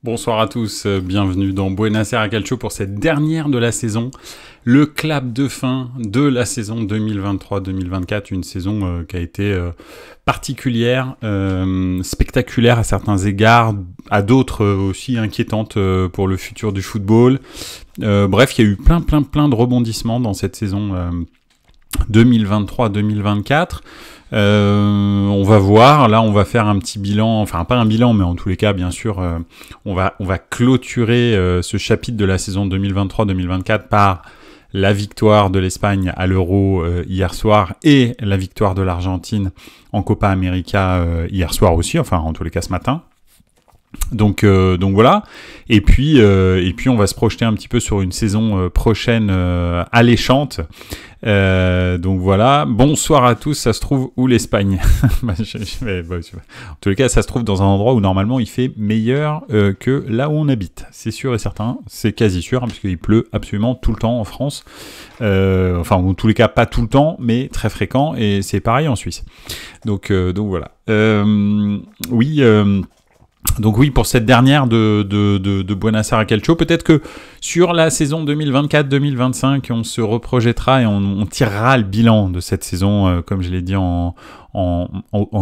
Bonsoir à tous, bienvenue dans Buenos Aires Calcio pour cette dernière de la saison, le clap de fin de la saison 2023-2024, une saison qui a été particulière, spectaculaire à certains égards, à d'autres aussi inquiétante pour le futur du football. Bref, il y a eu plein de rebondissements dans cette saison 2023-2024. On va voir, là on va faire un petit bilan, enfin pas un bilan, mais en tous les cas bien sûr on va clôturer ce chapitre de la saison 2023-2024 par la victoire de l'Espagne à l'Euro hier soir et la victoire de l'Argentine en Copa América hier soir aussi, enfin en tous les cas ce matin. Donc voilà, et puis on va se projeter un petit peu sur une saison prochaine alléchante. Donc voilà, bonsoir à tous, ça se trouve où l'Espagne? En tous les cas, ça se trouve dans un endroit où normalement il fait meilleur que là où on habite, c'est sûr et certain, c'est quasi sûr, hein, parce qu'il pleut absolument tout le temps en France, enfin en tous les cas pas tout le temps, mais très fréquent, et c'est pareil en Suisse. Donc voilà. Donc oui, pour cette dernière de Buenos Aires Calcio, peut-être que sur la saison 2024-2025, on se reprojettera et on tirera le bilan de cette saison, comme je l'ai dit en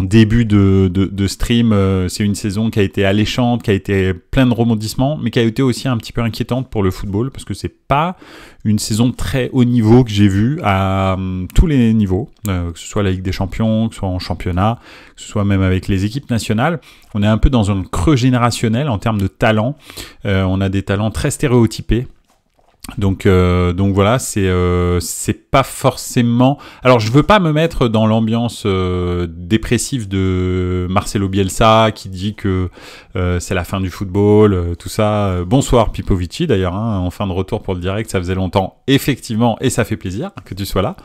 début de stream. C'est une saison qui a été alléchante, qui a été pleine de rebondissements, mais qui a été aussi un petit peu inquiétante pour le football, parce que c'est pas une saison très haut niveau que j'ai vue à tous les niveaux, que ce soit la Ligue des Champions, que ce soit en championnat, que ce soit même avec les équipes nationales. On est un peu dans un creux générationnel en termes de talent. On a des talents très stéréotypés. Donc voilà, c'est pas forcément. Alors je veux pas me mettre dans l'ambiance dépressive de Marcelo Bielsa qui dit que c'est la fin du football, tout ça. Bonsoir Pipovici d'ailleurs, hein, en fin de retour pour le direct, ça faisait longtemps effectivement et ça fait plaisir que tu sois là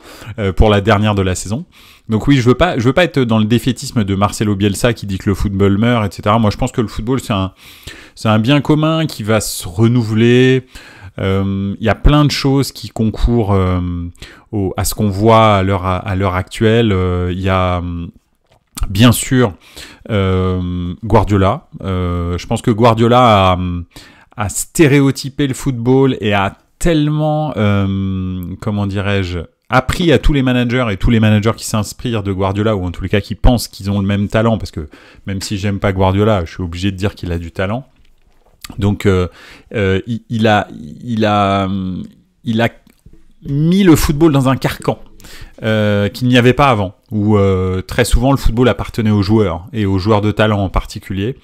pour la dernière de la saison. Donc oui, je veux pas être dans le défaitisme de Marcelo Bielsa qui dit que le football meurt, etc. Moi je pense que le football c'est un bien commun qui va se renouveler. Y a plein de choses qui concourent à ce qu'on voit à l'heure actuelle. Il y a bien sûr Guardiola. Je pense que Guardiola a stéréotypé le football et a tellement, comment dirais-je, appris à tous les managers et tous les managers qui s'inspirent de Guardiola, ou en tous les cas qui pensent qu'ils ont le même talent, parce que même si j'aime pas Guardiola, je suis obligé de dire qu'il a du talent. Donc il a mis le football dans un carcan qu'il n'y avait pas avant, où très souvent le football appartenait aux joueurs et aux joueurs de talent en particulier,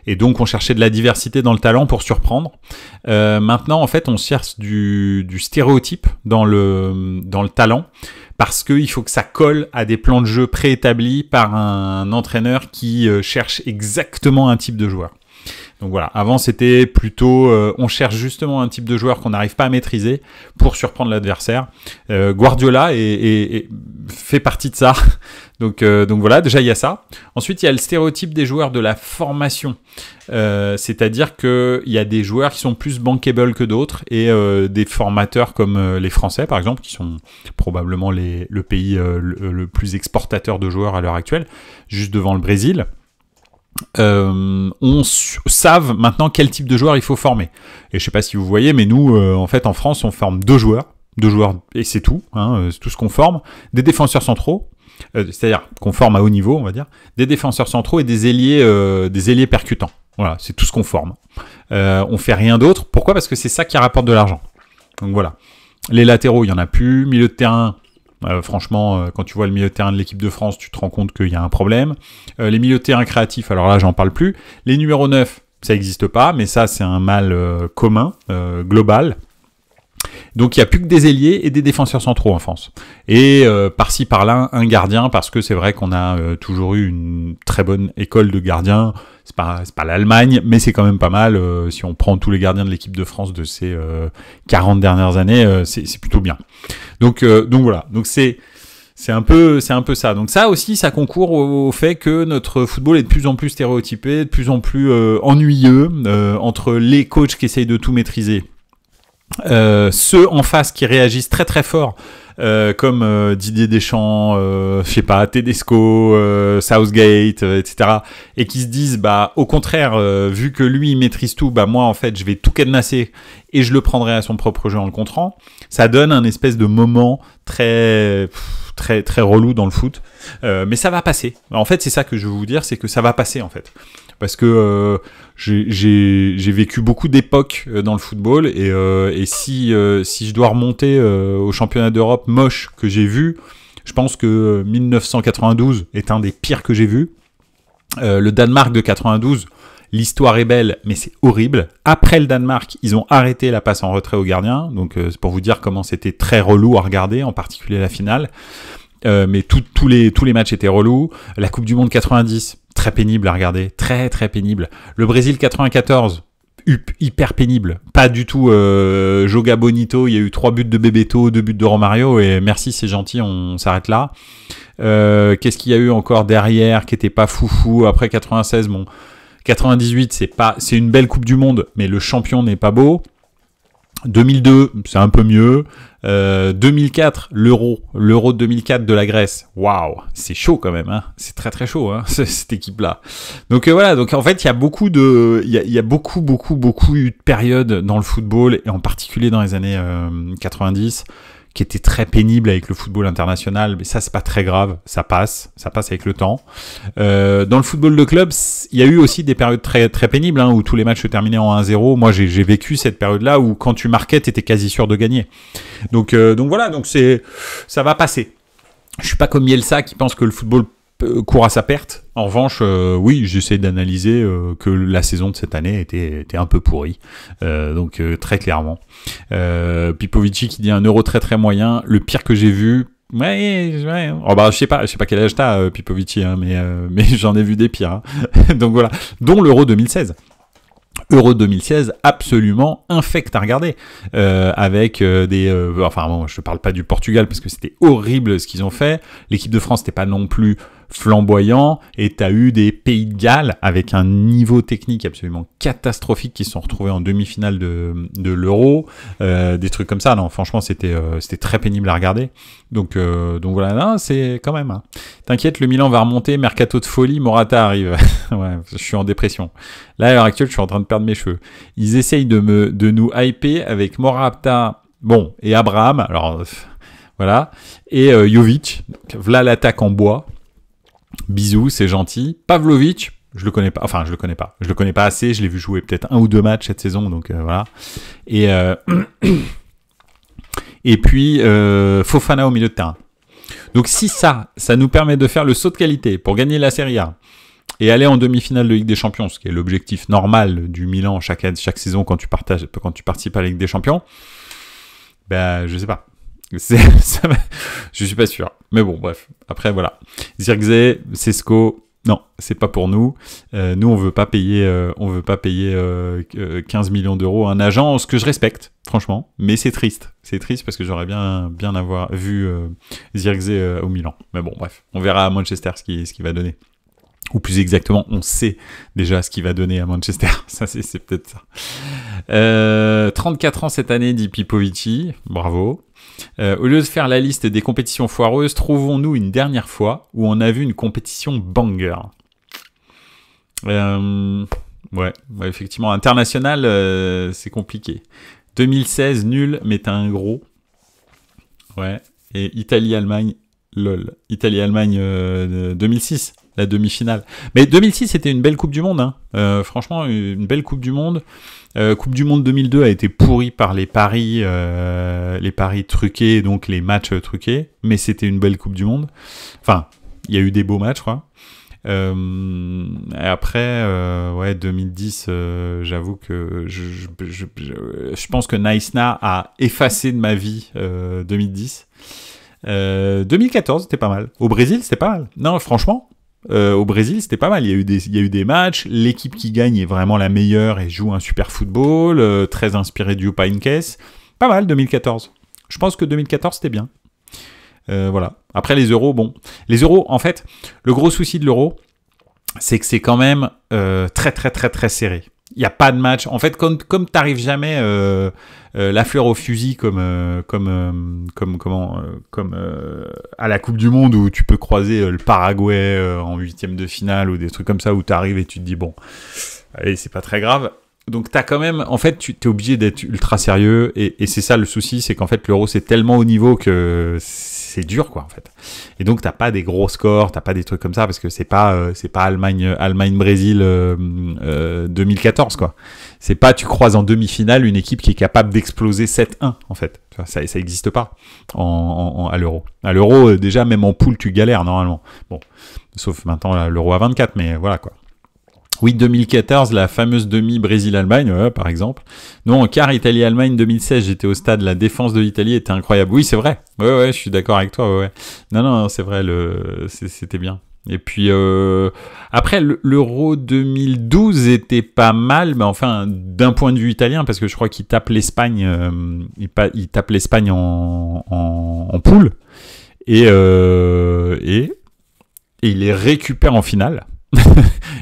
et donc on cherchait de la diversité dans le talent pour surprendre. Maintenant en fait on cherche du stéréotype dans le talent, parce qu'il faut que ça colle à des plans de jeu préétablis par un entraîneur qui cherche exactement un type de joueur. Donc voilà, avant c'était plutôt on cherche justement un type de joueur qu'on n'arrive pas à maîtriser pour surprendre l'adversaire. Guardiola fait partie de ça. Donc voilà, déjà il y a ça. Ensuite il y a le stéréotype des joueurs de la formation. C'est-à-dire qu'il y a des joueurs qui sont plus bankable que d'autres, et des formateurs comme les Français par exemple, qui sont probablement le pays le plus exportateur de joueurs à l'heure actuelle, juste devant le Brésil. Savent maintenant quel type de joueur il faut former. Et je sais pas si vous voyez, mais nous, en fait, en France, on forme deux joueurs, et c'est tout, hein, c'est tout ce qu'on forme. Des défenseurs centraux, c'est-à-dire qu'on forme à haut niveau, on va dire, des défenseurs centraux et des ailiers percutants. Voilà, c'est tout ce qu'on forme. On fait rien d'autre. Pourquoi ? Parce que c'est ça qui rapporte de l'argent. Donc voilà. Les latéraux, il y en a plus. Milieu de terrain, franchement, quand tu vois le milieu de terrain de l'équipe de France, tu te rends compte qu'il y a un problème. Les milieux de terrain créatifs, alors là, j'en parle plus. Les numéros 9, ça n'existe pas, mais ça, c'est un mal commun, global. Donc, il n'y a plus que des ailiers et des défenseurs centraux en France. Et par-ci, par-là, un gardien, parce que c'est vrai qu'on a toujours eu une très bonne école de gardiens. C'est pas l'Allemagne, mais c'est quand même pas mal. Si on prend tous les gardiens de l'équipe de France de ces 40 dernières années, c'est plutôt bien. Donc voilà. Donc c'est un peu ça. Donc ça aussi, ça concourt au fait que notre football est de plus en plus stéréotypé, de plus en plus ennuyeux, entre les coachs qui essayent de tout maîtriser, ceux en face qui réagissent très très fort comme Didier Deschamps, je sais pas, Tedesco, Southgate, etc. Et qui se disent, bah, au contraire, vu que lui, il maîtrise tout, bah, moi, en fait, je vais tout cadenasser et je le prendrai à son propre jeu en le contrant. Ça donne un espèce de moment très relou dans le foot. Mais ça va passer. En fait, c'est ça que je veux vous dire, c'est que ça va passer, en fait. Parce que j'ai vécu beaucoup d'époques dans le football et si je dois remonter au championnat d'Europe moche que j'ai vu, je pense que 1992 est un des pires que j'ai vu. Le Danemark de 92, l'histoire est belle, mais c'est horrible. Après le Danemark, ils ont arrêté la passe en retrait au gardien, donc c'est pour vous dire comment c'était très relou à regarder, en particulier la finale. Mais tous les matchs étaient relous. La Coupe du Monde 90, très pénible à regarder, très pénible. Le Brésil 94, hyper pénible. Pas du tout Joga Bonito, il y a eu 3 buts de Bebeto, 2 buts de Romario, et merci, c'est gentil, on s'arrête là. Qu'est-ce qu'il y a eu encore derrière qui était pas foufou après 96, bon, 98, c'est une belle Coupe du Monde, mais le champion n'est pas beau. 2002, c'est un peu mieux. 2004, l'Euro de 2004 de la Grèce. Waouh, c'est chaud quand même, hein. C'est très chaud, hein, cette équipe-là. Donc voilà. Donc en fait, il y a beaucoup eu de périodes dans le football et en particulier dans les années 90 qui étaient très pénibles avec le football international. Mais ça, c'est pas très grave. Ça passe avec le temps. Dans le football de club, il y a eu aussi des périodes très pénibles, hein, où tous les matchs se terminaient en 1-0. Moi, j'ai vécu cette période-là où quand tu marquais, t'étais quasi sûr de gagner. Donc voilà, donc ça va passer. Je suis pas comme Bielsa qui pense que le football court à sa perte. En revanche, oui, j'essaie d'analyser que la saison de cette année était un peu pourrie. Donc très clairement. Pipovici qui dit un euro très moyen, le pire que j'ai vu. Ouais. Oh bah je sais pas quel âge t'as, Pipovici, hein, mais j'en ai vu des pires. Hein. Donc voilà, dont l'Euro 2016. Euro 2016 absolument infect à regarder avec enfin bon, je ne parle pas du Portugal parce que c'était horrible ce qu'ils ont fait. L'équipe de France n'était pas non plus flamboyant et tu as eu des Pays de Galles avec un niveau technique absolument catastrophique qui se sont retrouvés en demi-finale de l'Euro, des trucs comme ça. Non, franchement, c'était très pénible à regarder. Donc voilà, non, c'est quand même. Hein. T'inquiète, le Milan va remonter, mercato de folie, Morata arrive. Ouais, je suis en dépression. Là, à l'heure actuelle, je suis en train de perdre mes cheveux. Ils essayent de nous hyper avec Morata, bon, et Abraham, alors voilà, et Jovic, voilà l'attaque en bois. Bisous, c'est gentil. Pavlovic, je le connais pas. Enfin, je le connais pas. Je le connais pas assez. Je l'ai vu jouer peut-être 1 ou 2 matchs cette saison, donc voilà. Et puis Fofana au milieu de terrain. Donc si ça nous permet de faire le saut de qualité pour gagner la Serie A et aller en demi-finale de Ligue des Champions, ce qui est l'objectif normal du Milan chaque saison quand tu participes à la Ligue des Champions, ben je sais pas. Je suis pas sûr. Mais bon, bref. Après, voilà. Zirkzee, Sesko, non, c'est pas pour nous. Nous, on veut pas payer 15 millions d'euros à un agent, ce que je respecte, franchement. Mais c'est triste. C'est triste parce que j'aurais bien avoir vu Zirkzee au Milan. Mais bon, bref. On verra à Manchester ce qu'il va donner. Ou plus exactement, on sait déjà ce qu'il va donner à Manchester. Ça, c'est peut-être ça. 34 ans cette année, dit Pipovici. Bravo. Au lieu de faire la liste des compétitions foireuses, trouvons-nous une dernière fois où on a vu une compétition banger. Ouais, effectivement, international, c'est compliqué. 2016, nul, mais t'as un gros. Ouais. Et Italie-Allemagne, lol. Italie-Allemagne 2006. La demi-finale. Mais 2006, c'était une belle Coupe du Monde. Hein. Franchement, une belle Coupe du Monde. Coupe du Monde 2002 a été pourrie par les paris truqués, donc les matchs truqués. Mais c'était une belle Coupe du Monde. Enfin, il y a eu des beaux matchs, quoi. Et après, ouais, 2010, j'avoue que je pense que Naïsna a effacé de ma vie 2010. 2014, c'était pas mal. Au Brésil, c'était pas mal. Non, franchement. Au Brésil, c'était pas mal. Il y a eu des matchs. L'équipe qui gagne est vraiment la meilleure et joue un super football. Très inspiré du Painques. Pas mal, 2014. Je pense que 2014, c'était bien. Voilà. Après, les euros, bon. Les euros, en fait, le gros souci de l'euro, c'est que c'est quand même très serré. Il n'y a pas de match. En fait, comme t'arrives jamais la fleur au fusil comme à la Coupe du Monde où tu peux croiser le Paraguay en 8e de finale ou des trucs comme ça où t'arrives et tu te dis bon, allez, c'est pas très grave. Donc t'as quand même, en fait, tu t'es obligé d'être ultra sérieux et c'est ça le souci, c'est qu'en fait l'Euro c'est tellement haut niveau que c'est dur quoi en fait. Et donc t'as pas des gros scores, t'as pas des trucs comme ça parce que c'est pas Allemagne-Brésil 2014 quoi. C'est pas tu croises en demi-finale une équipe qui est capable d'exploser 7-1 en fait. Ça existe pas à l'Euro. À l'Euro déjà même en poule tu galères normalement. Bon, sauf maintenant là, l'Euro à 24, mais voilà quoi. Oui, 2014, la fameuse demi Brésil-Allemagne, ouais, par exemple. Non, en quart Italie-Allemagne 2016, j'étais au stade, la défense de l'Italie était incroyable. Oui, c'est vrai. Ouais, je suis d'accord avec toi. Ouais. Non, c'est vrai, c'était bien. Et puis après, l'Euro 2012 était pas mal, mais enfin d'un point de vue italien, parce que je crois qu'il tape l'Espagne, il tape l'Espagne en poule, et il les récupère en finale.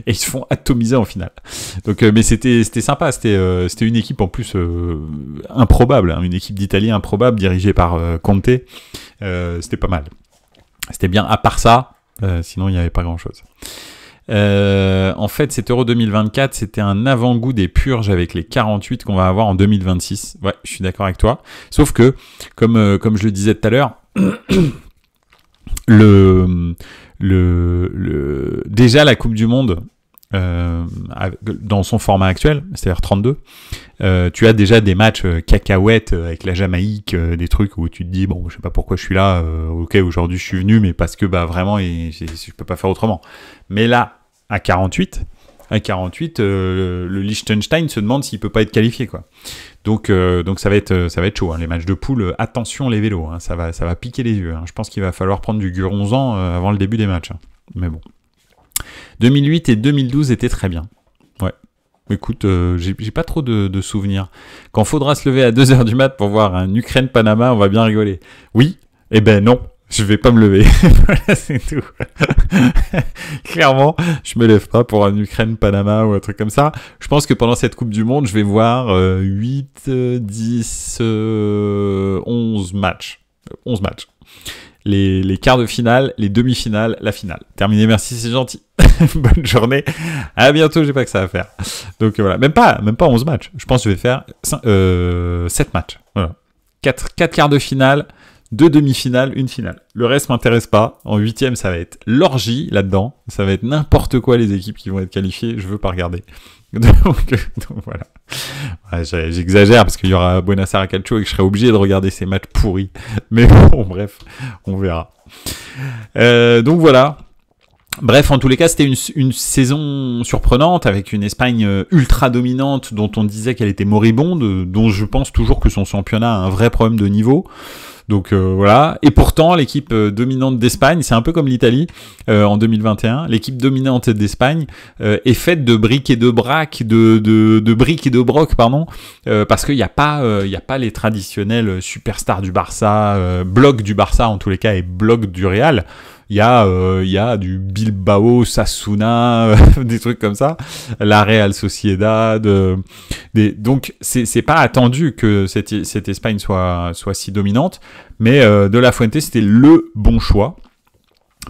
Et ils se font atomiser en finale. Donc, mais c'était sympa. C'était une équipe en plus improbable, hein, une équipe d'Italie improbable dirigée par Conte. C'était pas mal. C'était bien. À part ça, sinon il n'y avait pas grand-chose. En fait, cet Euro 2024, c'était un avant-goût des purges avec les 48 qu'on va avoir en 2026. Ouais, je suis d'accord avec toi. Sauf que, comme je le disais tout à l'heure, déjà la Coupe du Monde dans son format actuel, c'est-à-dire 32, tu as déjà des matchs cacahuètes avec la Jamaïque, des trucs où tu te dis bon, je sais pas pourquoi je suis là, ok, aujourd'hui je suis venu, mais parce que bah vraiment je peux pas faire autrement. Mais là à 48, le Liechtenstein se demande s'il peut pas être qualifié quoi. Donc ça va être chaud, hein. Les matchs de poule, attention les vélos, hein. Ça va piquer les yeux, hein. Je pense qu'il va falloir prendre du guronzan avant le début des matchs, hein. Mais bon. 2008 et 2012 étaient très bien. Ouais. Écoute, j'ai pas trop de souvenirs. Quand faudra se lever à 2h du mat pour voir un Ukraine-Panama, on va bien rigoler. Oui, eh ben non. Je vais pas me lever. Voilà, c'est tout. Clairement, je me lève pas pour un Ukraine-Panama ou un truc comme ça. Je pense que pendant cette Coupe du Monde, je vais voir 8, 10, 11 matchs. 11 matchs. Les quarts de finale, les demi-finales, la finale. Terminé, merci, c'est gentil. Bonne journée. À bientôt, j'ai pas que ça à faire. Donc voilà, même pas 11 matchs. Je pense que je vais faire 7 matchs. Voilà. 4 quarts de finale. 2 demi-finales, 1 finale. Le reste m'intéresse pas. En 8e, ça va être l'orgie là-dedans. Ça va être n'importe quoi les équipes qui vont être qualifiées. Je veux pas regarder. Donc voilà. Ouais, j'exagère parce qu'il y aura Buenos Aires Calcio et que je serai obligé de regarder ces matchs pourris. Mais bon, bref, on verra. Donc voilà. Bref, en tous les cas, c'était une saison surprenante avec une Espagne ultra dominante dont on disait qu'elle était moribonde, dont je pense toujours que son championnat a un vrai problème de niveau. Donc voilà. Et pourtant, l'équipe dominante d'Espagne, c'est un peu comme l'Italie en 2021. L'équipe dominante d'Espagne est faite de briques et de braques, de briques et de brocs, pardon, parce qu'il n'y a pas les traditionnels superstars du Barça, blocs du Barça en tous les cas et blocs du Real. Il y a du Bilbao, Sasuna, des trucs comme ça, la Real Sociedad. Donc c'est pas attendu que cette Espagne soit si dominante, mais De La Fuente c'était le bon choix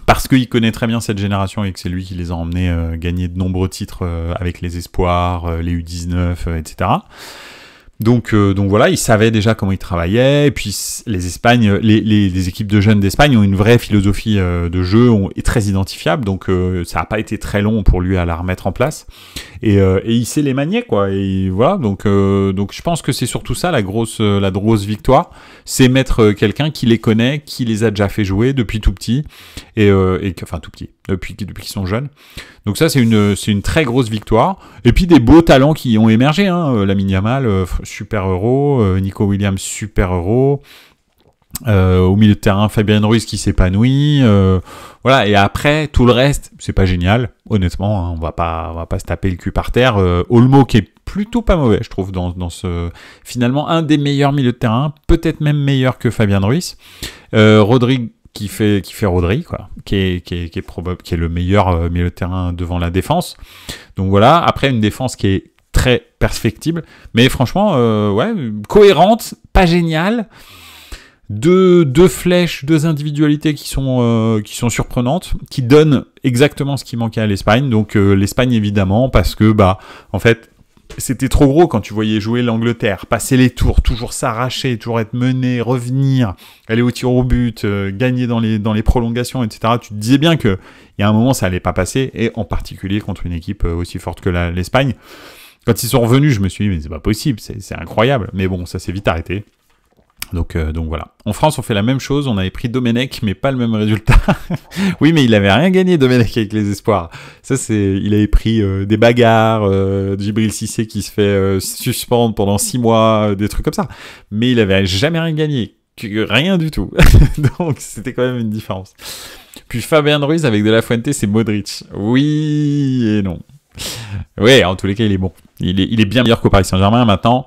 parce qu'il connaît très bien cette génération et que c'est lui qui les a emmenés gagner de nombreux titres avec les espoirs, les U19, etc. Donc voilà, ils savaient déjà comment ils travaillaient, et puis les équipes de jeunes d'Espagne ont une vraie philosophie de jeu est très identifiable, donc ça n'a pas été très long pour lui à la remettre en place, et il sait les manier quoi, et voilà, donc je pense que c'est surtout ça la grosse victoire, c'est mettre quelqu'un qui les connaît, qui les a déjà fait jouer depuis tout petit, enfin tout petit, depuis qu'ils sont jeunes. Donc ça, c'est une très grosse victoire. Et puis des beaux talents qui ont émergé, hein. Lamine Yamal, super euro. Nico Williams, super euro. Au milieu de terrain, Fabien Ruiz qui s'épanouit. Voilà. Et après, tout le reste, c'est pas génial. Honnêtement, hein, on va pas se taper le cul par terre. Olmo qui est plutôt pas mauvais, je trouve, dans ce finalement un des meilleurs milieux de terrain, peut-être même meilleur que Fabien Ruiz. Rodri qui fait Rodri, quoi, qui est probable, qui est le meilleur milieu de terrain devant la défense. Donc voilà. Après, une défense qui est très perfectible. Mais franchement, ouais, cohérente, pas géniale. Deux flèches, deux individualités qui sont surprenantes, qui donnent exactement ce qui manquait à l'Espagne. Donc l'Espagne évidemment, parce que en fait, c'était trop gros quand tu voyais jouer l'Angleterre, passer les tours, toujours s'arracher, toujours être mené, revenir, aller au tir au but, gagner dans les prolongations, etc. Tu te disais bien que il y a un moment ça allait pas passer, et en particulier contre une équipe aussi forte que l'Espagne. Quand ils sont revenus, je me suis dit mais c'est pas possible, c'est incroyable. Mais bon, ça s'est vite arrêté. Donc voilà. En France, on fait la même chose. On avait pris Domenech, mais pas le même résultat. Oui, mais il avait rien gagné, Domenech, avec les espoirs. Ça, il avait pris des bagarres, Djibril Cissé qui se fait suspendre pendant 6 mois, des trucs comme ça. Mais il avait jamais rien gagné. Rien du tout. Donc, c'était quand même une différence. Puis Fabien Ruiz avec De La Fuente, c'est Modric. Oui et non. Ouais, en tous les cas, il est bon. Il est bien meilleur qu'au Paris Saint-Germain maintenant.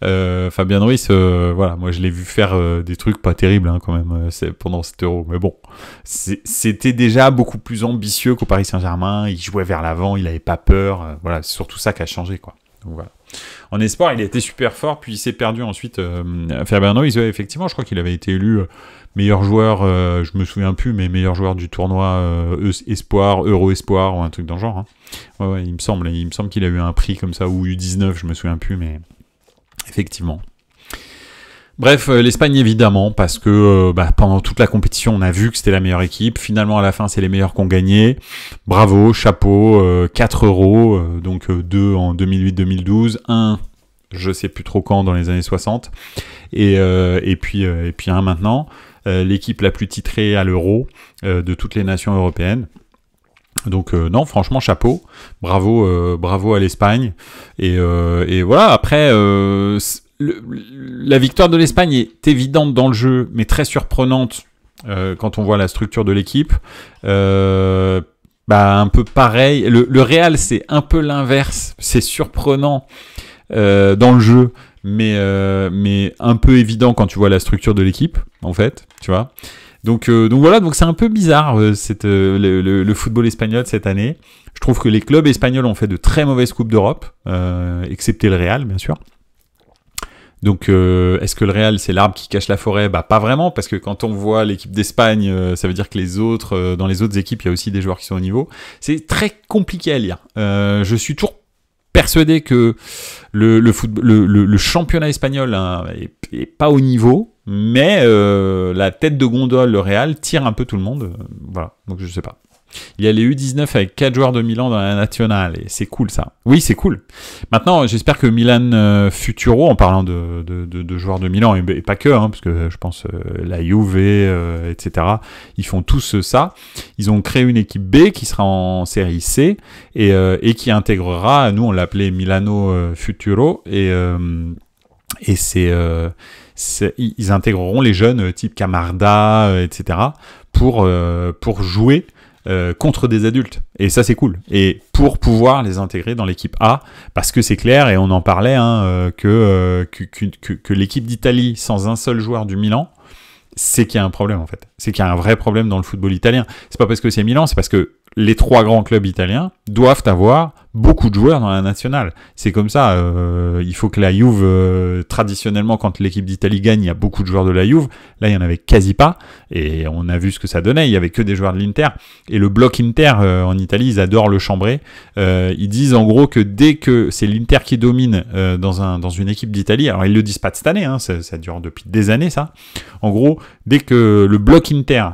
Fabien Ruiz, voilà, moi je l'ai vu faire des trucs pas terribles hein, quand même pendant cet Euro, mais bon, c'était déjà beaucoup plus ambitieux qu'au Paris Saint-Germain. Il jouait vers l'avant, il avait pas peur, voilà, c'est surtout ça qui a changé quoi. Donc voilà. En espoir, il a été super fort, puis il s'est perdu ensuite. Fabien Ruiz, ouais, effectivement, je crois qu'il avait été élu meilleur joueur, je me souviens plus, mais meilleur joueur du tournoi espoir, Euro espoir ou un truc dans le genre. Hein. Ouais, il me semble qu'il a eu un prix comme ça ou U19, je me souviens plus, mais effectivement. Bref, l'Espagne évidemment, parce que pendant toute la compétition, on a vu que c'était la meilleure équipe. Finalement, à la fin, c'est les meilleurs qui ont gagné. Bravo, chapeau, 4 euros, donc 2 en 2008-2012, 1, je sais plus trop quand, dans les années 60, et puis 1 maintenant. L'équipe la plus titrée à l'Euro de toutes les nations européennes. Donc non, franchement, chapeau, bravo à l'Espagne. Et voilà, après, la victoire de l'Espagne est évidente dans le jeu, mais très surprenante quand on voit la structure de l'équipe. Un peu pareil. Le Real, c'est un peu l'inverse. C'est surprenant dans le jeu, mais un peu évident quand tu vois la structure de l'équipe, en fait, tu vois. Donc voilà, donc c'est un peu bizarre le football espagnol cette année. Je trouve que les clubs espagnols ont fait de très mauvaises coupes d'Europe, excepté le Real, bien sûr. Donc est-ce que le Real c'est l'arbre qui cache la forêt ? Pas vraiment, parce que quand on voit l'équipe d'Espagne, ça veut dire que les autres, dans les autres équipes, il y a aussi des joueurs qui sont au niveau. C'est très compliqué à lire. Je suis toujours persuadé que le championnat espagnol est pas au niveau, mais la tête de gondole, le Real, tire un peu tout le monde. Voilà, donc je sais pas. Il y a les U19 avec 4 joueurs de Milan dans la nationale, et c'est cool ça. Oui, c'est cool. Maintenant, j'espère que Milan Futuro, en parlant de joueurs de Milan, et pas que, hein, parce que je pense la Juve, etc., ils font tous ça. Ils ont créé une équipe B qui sera en série C, et qui intégrera, nous on l'appelait Milano Futuro, et ils intégreront les jeunes type Camarda, etc., pour jouer contre des adultes, et ça c'est cool, et pour pouvoir les intégrer dans l'équipe A, parce que c'est clair, et on en parlait, hein, que l'équipe d'Italie sans un seul joueur du Milan, c'est qu'il y a un problème en fait, c'est qu'il y a un vrai problème dans le football italien. C'est pas parce que c'est Milan, c'est parce que les 3 grands clubs italiens doivent avoir beaucoup de joueurs dans la nationale. C'est comme ça. Il faut que la Juve, traditionnellement, quand l'équipe d'Italie gagne, il y a beaucoup de joueurs de la Juve. Là, il n'y en avait quasi pas. Et on a vu ce que ça donnait. Il n'y avait que des joueurs de l'Inter. Et le bloc Inter, en Italie, ils adorent le chambrer. Ils disent en gros que dès que c'est l'Inter qui domine dans une équipe d'Italie, alors ils le disent pas de cette année, hein, ça dure depuis des années, ça. En gros, dès que le bloc Inter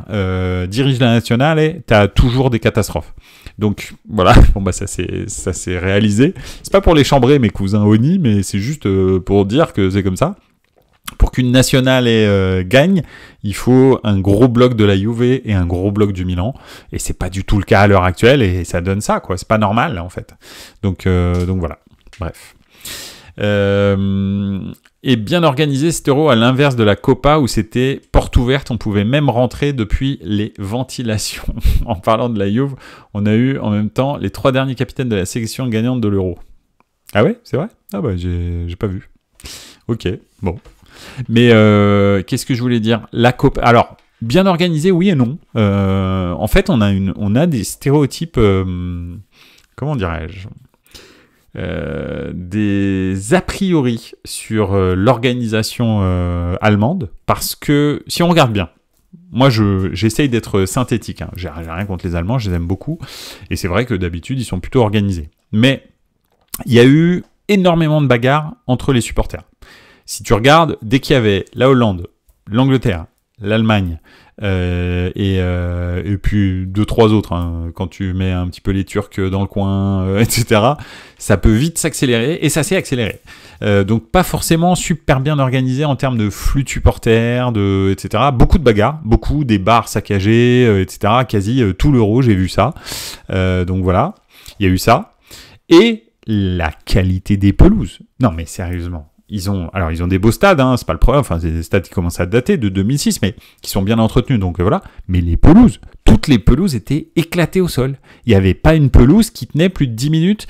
dirige la nationale, t'as toujours des catastrophes. Donc voilà, bon ça c'est réalisé. C'est pas pour les chambrer mes cousins Oni, mais c'est juste pour dire que c'est comme ça. Pour qu'une nationale gagne, il faut un gros bloc de la Juve et un gros bloc du Milan, et c'est pas du tout le cas à l'heure actuelle, et ça donne ça quoi. C'est pas normal en fait. Donc voilà. Bref. Et bien organisé cet Euro, à l'inverse de la Copa où c'était porte ouverte, on pouvait même rentrer depuis les ventilations. En parlant de la Juve, on a eu en même temps les 3 derniers capitaines de la sélection gagnante de l'Euro. Ah ouais, c'est vrai ? Ah bah j'ai pas vu. Ok, bon. Mais qu'est-ce que je voulais dire ? La Copa. Alors bien organisé, oui et non. En fait, on a des stéréotypes. Comment dirais-je ? des a priori sur l'organisation allemande, parce que si on regarde bien, moi j'essaye d'être synthétique, hein. J'ai rien contre les Allemands, je les aime beaucoup, et c'est vrai que d'habitude ils sont plutôt organisés. Mais il y a eu énormément de bagarres entre les supporters. Si tu regardes, dès qu'il y avait la Hollande, l'Angleterre, l'Allemagne, et puis 2-3 autres, hein, quand tu mets un petit peu les Turcs dans le coin, etc., ça peut vite s'accélérer, et ça s'est accéléré. Donc pas forcément super bien organisé en termes de flux de supporters, etc. Beaucoup de bagarres, beaucoup des bars saccagés, etc. Quasi tout l'Euro, j'ai vu ça. Donc voilà, il y a eu ça. Et la qualité des pelouses. Non mais sérieusement. Ils ont des beaux stades, hein, c'est pas le problème, enfin c'est des stades qui commencent à dater de 2006, mais qui sont bien entretenus, donc voilà. Mais les pelouses, toutes les pelouses étaient éclatées au sol. Il n'y avait pas une pelouse qui tenait plus de 10 minutes.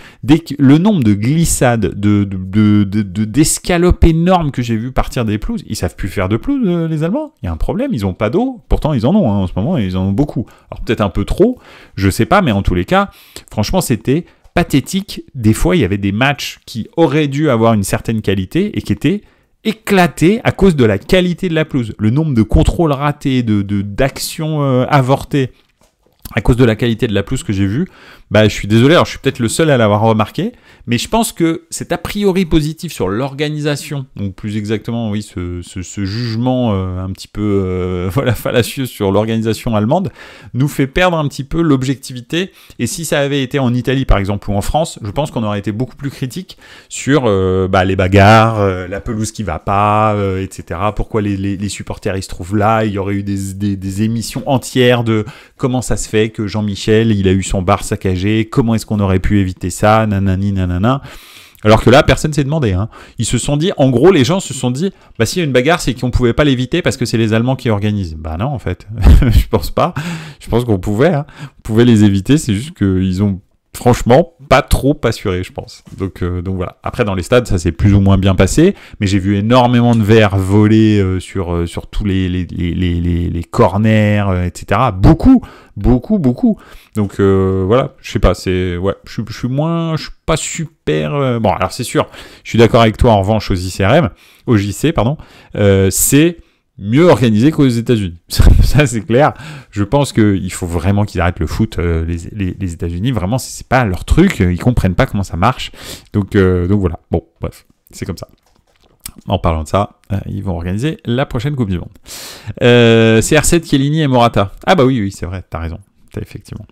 Le nombre de glissades, d'escalopes énormes que j'ai vu partir des pelouses, ils savent plus faire de pelouse, les Allemands. Il y a un problème, ils ont pas d'eau. Pourtant ils en ont, hein, en ce moment, ils en ont beaucoup. Alors peut-être un peu trop, je sais pas, mais en tous les cas, franchement c'était pathétique. Des fois, il y avait des matchs qui auraient dû avoir une certaine qualité et qui étaient éclatés à cause de la qualité de la pelouse. Le nombre de contrôles ratés, d'actions avortées à cause de la qualité de la pelouse que j'ai vue, je suis désolé, alors je suis peut-être le seul à l'avoir remarqué, mais je pense que cet a priori positif sur l'organisation, donc plus exactement, oui, ce jugement un petit peu fallacieux sur l'organisation allemande, nous fait perdre un petit peu l'objectivité. Et si ça avait été en Italie, par exemple, ou en France, je pense qu'on aurait été beaucoup plus critique sur les bagarres, la pelouse qui va pas, etc. Pourquoi les supporters ils se trouvent là. Il y aurait eu des émissions entières de comment ça se fait que Jean-Michel, il a eu son bar saccagé, comment est-ce qu'on aurait pu éviter ça, nanani, nanana. Alors que là, personne s'est demandé. Hein. Ils se sont dit, en gros, les gens se sont dit, s'il y a une bagarre, c'est qu'on pouvait pas l'éviter parce que c'est les Allemands qui organisent. Non, en fait, je pense pas. Je pense qu'on pouvait, hein. On pouvait les éviter, c'est juste qu'ils ont franchement pas trop assuré, je pense. Donc voilà. Après, dans les stades, ça s'est plus ou moins bien passé, mais j'ai vu énormément de verres voler sur tous les corners, etc. Beaucoup. Donc voilà, je sais pas, je suis pas super. Bon, alors c'est sûr, je suis d'accord avec toi en revanche au JC, pardon. C'est mieux organisé qu'aux États-Unis. Ça, c'est clair. Je pense qu'il faut vraiment qu'ils arrêtent le foot. Les États-Unis, vraiment, c'est pas leur truc. Ils comprennent pas comment ça marche. Donc voilà. Bon, bref, c'est comme ça. En parlant de ça, ils vont organiser la prochaine Coupe du Monde. CR7, Chiellini et Morata. Ah oui, c'est vrai, t'as raison. Effectivement.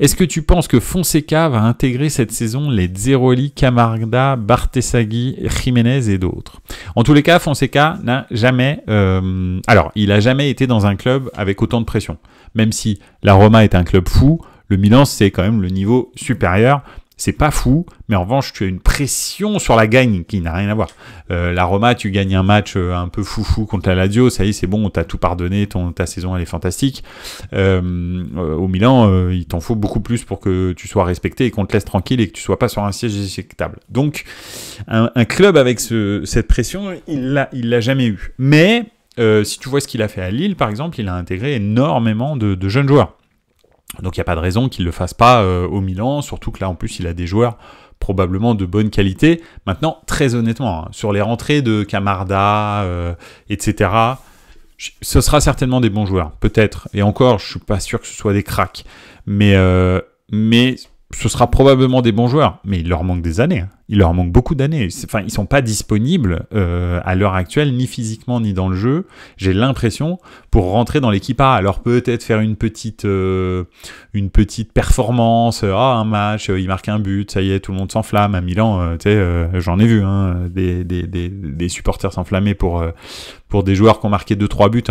Est-ce que tu penses que Fonseca va intégrer cette saison les Zeroli, Camarda, Bartesagui, Jiménez et d'autres? En tous les cas, Fonseca n'a jamais... il a jamais été dans un club avec autant de pression. Même si la Roma est un club fou, le Milan, c'est quand même le niveau supérieur. C'est pas fou, mais en revanche, tu as une pression sur la gagne qui n'a rien à voir. La Roma, tu gagnes un match un peu foufou contre la Lazio, ça y est, c'est bon, t'as tout pardonné, ta saison, elle est fantastique. Au Milan, il t'en faut beaucoup plus pour que tu sois respecté et qu'on te laisse tranquille et que tu sois pas sur un siège éjectable. Donc, un club avec cette pression, il l'a jamais eu. Mais, si tu vois ce qu'il a fait à Lille, par exemple, il a intégré énormément de jeunes joueurs. Donc il n'y a pas de raison qu'il ne le fasse pas au Milan, surtout que là en plus il a des joueurs probablement de bonne qualité. Maintenant, très honnêtement, sur les rentrées de Camarda, etc., ce sera certainement des bons joueurs, peut-être. Et encore, je ne suis pas sûr que ce soit des cracks. Mais ce sera probablement des bons joueurs. Mais il leur manque des années. Il leur manque beaucoup d'années. Enfin, ils ne sont pas disponibles à l'heure actuelle, ni physiquement, ni dans le jeu. J'ai l'impression, pour rentrer dans l'équipe A, alors peut-être faire une petite performance. Un match, il marque un but, ça y est, tout le monde s'enflamme. À Milan, j'en ai vu des supporters s'enflammer pour des joueurs qui ont marqué 2-3 buts.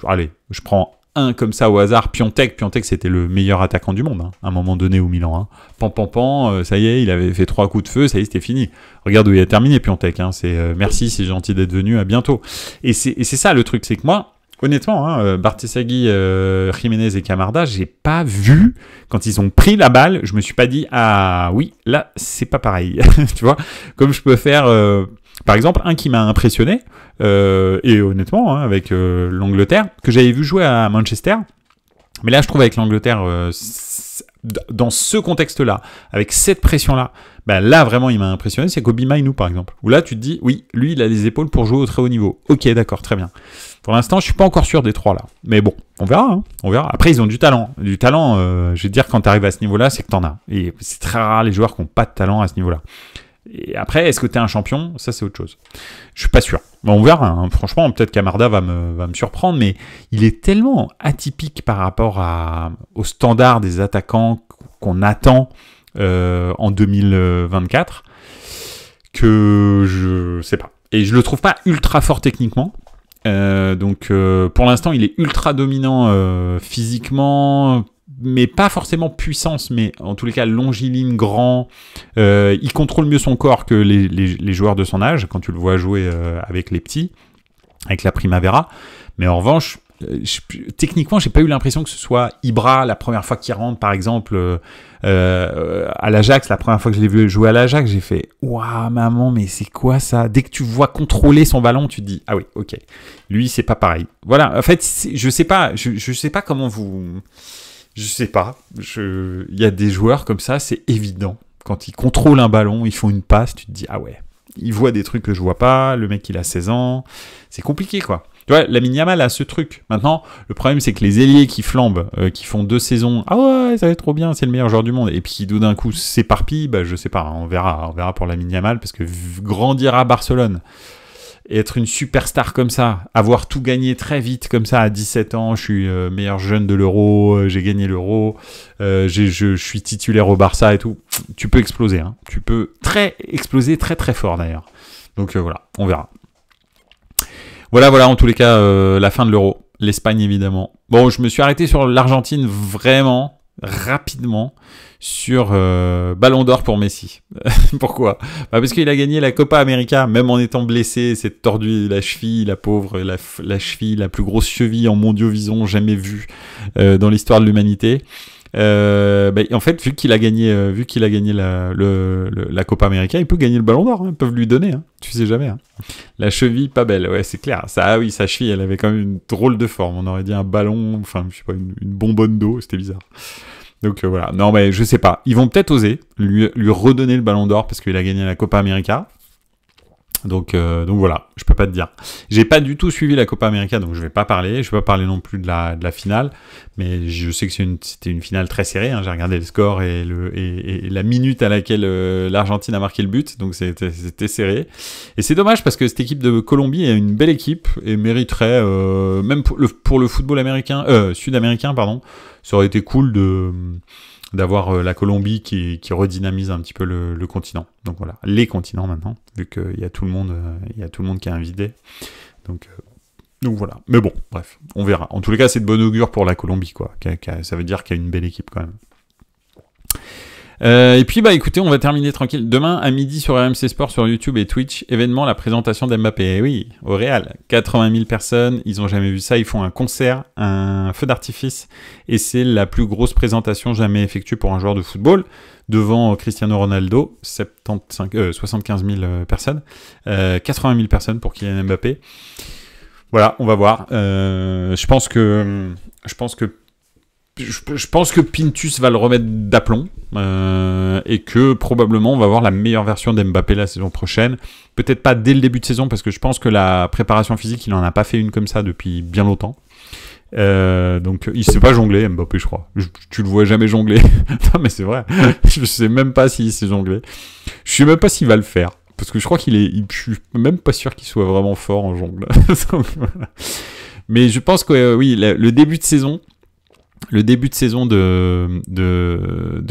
Allez, je prends un comme ça au hasard, Piontek, c'était le meilleur attaquant du monde, à un moment donné au Milan. Ça y est, il avait fait 3 coups de feu, ça y est, c'était fini. Regarde où il a terminé, Piontek. C'est merci, c'est gentil d'être venu, à bientôt. Et c'est ça le truc, c'est que moi, honnêtement, Bartesagui, Jiménez et Camarda, j'ai pas vu, quand ils ont pris la balle, je me suis pas dit, ah oui, là, c'est pas pareil. Tu vois, comme je peux faire... par exemple, un qui m'a impressionné, et honnêtement, avec l'Angleterre, que j'avais vu jouer à Manchester, mais là je trouve avec l'Angleterre, dans ce contexte-là, avec cette pression-là, bah là, vraiment, il m'a impressionné, c'est Kobe Mainoo, par exemple. Où là, tu te dis, oui, lui, il a les épaules pour jouer au très haut niveau. Ok, d'accord, très bien. Pour l'instant, je suis pas encore sûr des 3 là. Mais bon, on verra, hein, on verra. Après, ils ont du talent. Du talent, je vais te dire, quand tu arrives à ce niveau-là, c'est que t'en as. Et c'est très rare les joueurs qui n'ont pas de talent à ce niveau-là. Et après, est-ce que tu es un champion? Ça, c'est autre chose. Je suis pas sûr. Bon, on verra. Hein. Franchement, peut-être qu'Amarda va me surprendre, mais il est tellement atypique par rapport au standard des attaquants qu'on attend en 2024 que je sais pas. Et je le trouve pas ultra fort techniquement. Donc, pour l'instant, il est ultra dominant physiquement, mais pas forcément puissance, mais en tous les cas longiligne, grand. Il contrôle mieux son corps que les joueurs de son âge, quand tu le vois jouer avec les petits, avec la Primavera. Mais en revanche, techniquement, j'ai pas eu l'impression que ce soit Ibra, la première fois qu'il rentre, par exemple, à l'Ajax, la première fois que je l'ai vu jouer à l'Ajax, j'ai fait « Waouh, maman, mais c'est quoi ça ?» Dès que tu vois contrôler son ballon, tu te dis « Ah oui, ok, lui, c'est pas pareil. » Voilà, en fait, je sais pas comment vous... Je sais pas. Il y a des joueurs comme ça, c'est évident. Quand ils contrôlent un ballon, ils font une passe, tu te dis, ah ouais, ils voient des trucs que je vois pas, le mec il a 16 ans, c'est compliqué quoi. Tu vois, Lamine Yamal a ce truc. Maintenant, le problème c'est que les ailiers qui flambent, qui font 2 saisons, ah ouais, ça va être trop bien, c'est le meilleur joueur du monde, et puis qui tout d'un coup s'éparpillent, bah je sais pas, on verra pour Lamine Yamal, parce que grandir à Barcelone, et être une superstar comme ça, avoir tout gagné très vite comme ça à 17 ans, je suis meilleur jeune de l'Euro, j'ai gagné l'Euro, je suis titulaire au Barça et tout, tu peux exploser, hein. Tu peux exploser très très fort d'ailleurs. Donc voilà, on verra. Voilà, en tous les cas, la fin de l'Euro, l'Espagne évidemment. Bon, je me suis arrêté sur l'Argentine vraiment rapidement, sur Ballon d'Or pour Messi. Pourquoi? Parce qu'il a gagné la Copa América, même en étant blessé, s'est tordu la cheville, la pauvre, la cheville, la plus grosse cheville en mondiovison jamais vue dans l'histoire de l'humanité. En fait, vu qu'il a gagné la Copa América, il peut gagner le Ballon d'Or. Hein, ils peuvent lui donner. Hein, tu sais jamais. Hein. La cheville, pas belle. Ouais, c'est clair. Ah oui, sa cheville, elle avait quand même une drôle de forme. On aurait dit un ballon, enfin, je sais pas, une bonbonne d'eau. C'était bizarre. Donc voilà, non mais je sais pas, ils vont peut-être oser lui redonner le Ballon d'Or parce qu'il a gagné la Copa América. Donc voilà, je peux pas te dire. J'ai pas du tout suivi la Copa América, donc je vais pas parler non plus de la finale, mais je sais que c'était une finale très serrée, hein. J'ai regardé le score et la minute à laquelle l'Argentine a marqué le but, donc c'était serré. Et c'est dommage parce que cette équipe de Colombie est une belle équipe et mériterait, même pour le football sud-américain, pardon, ça aurait été cool d'avoir la Colombie qui redynamise un petit peu le continent. Donc voilà, les continents maintenant, vu qu'il y a tout le monde qui est invité. Donc voilà. Mais bon, bref, on verra. En tous les cas, c'est de bon augure pour la Colombie, quoi. Ça veut dire qu'il y a une belle équipe quand même. Et puis écoutez, on va terminer tranquille. Demain à midi sur RMC Sport, sur YouTube et Twitch, événement, la présentation d'Mbappé. Et oui, au Real, 80 000 personnes, ils ont jamais vu ça. Ils font un concert, un feu d'artifice, et c'est la plus grosse présentation jamais effectuée pour un joueur de football, devant Cristiano Ronaldo, 75 000 personnes, 80 000 personnes pour Kylian Mbappé. Voilà, on va voir. Je pense que Pintus va le remettre d'aplomb et que probablement on va voir la meilleure version d'Mbappé la saison prochaine. Peut-être pas dès le début de saison parce que je pense que la préparation physique, il en a pas fait une comme ça depuis bien longtemps. Donc il sait pas jongler, Mbappé, je crois. Tu le vois jamais jongler. Non mais c'est vrai. Je sais même pas s'il sait jongler. Je sais même pas s'il va le faire. Parce que je crois je suis même pas sûr qu'il soit vraiment fort en jongle. Donc, voilà. Mais je pense que oui, le début de saison de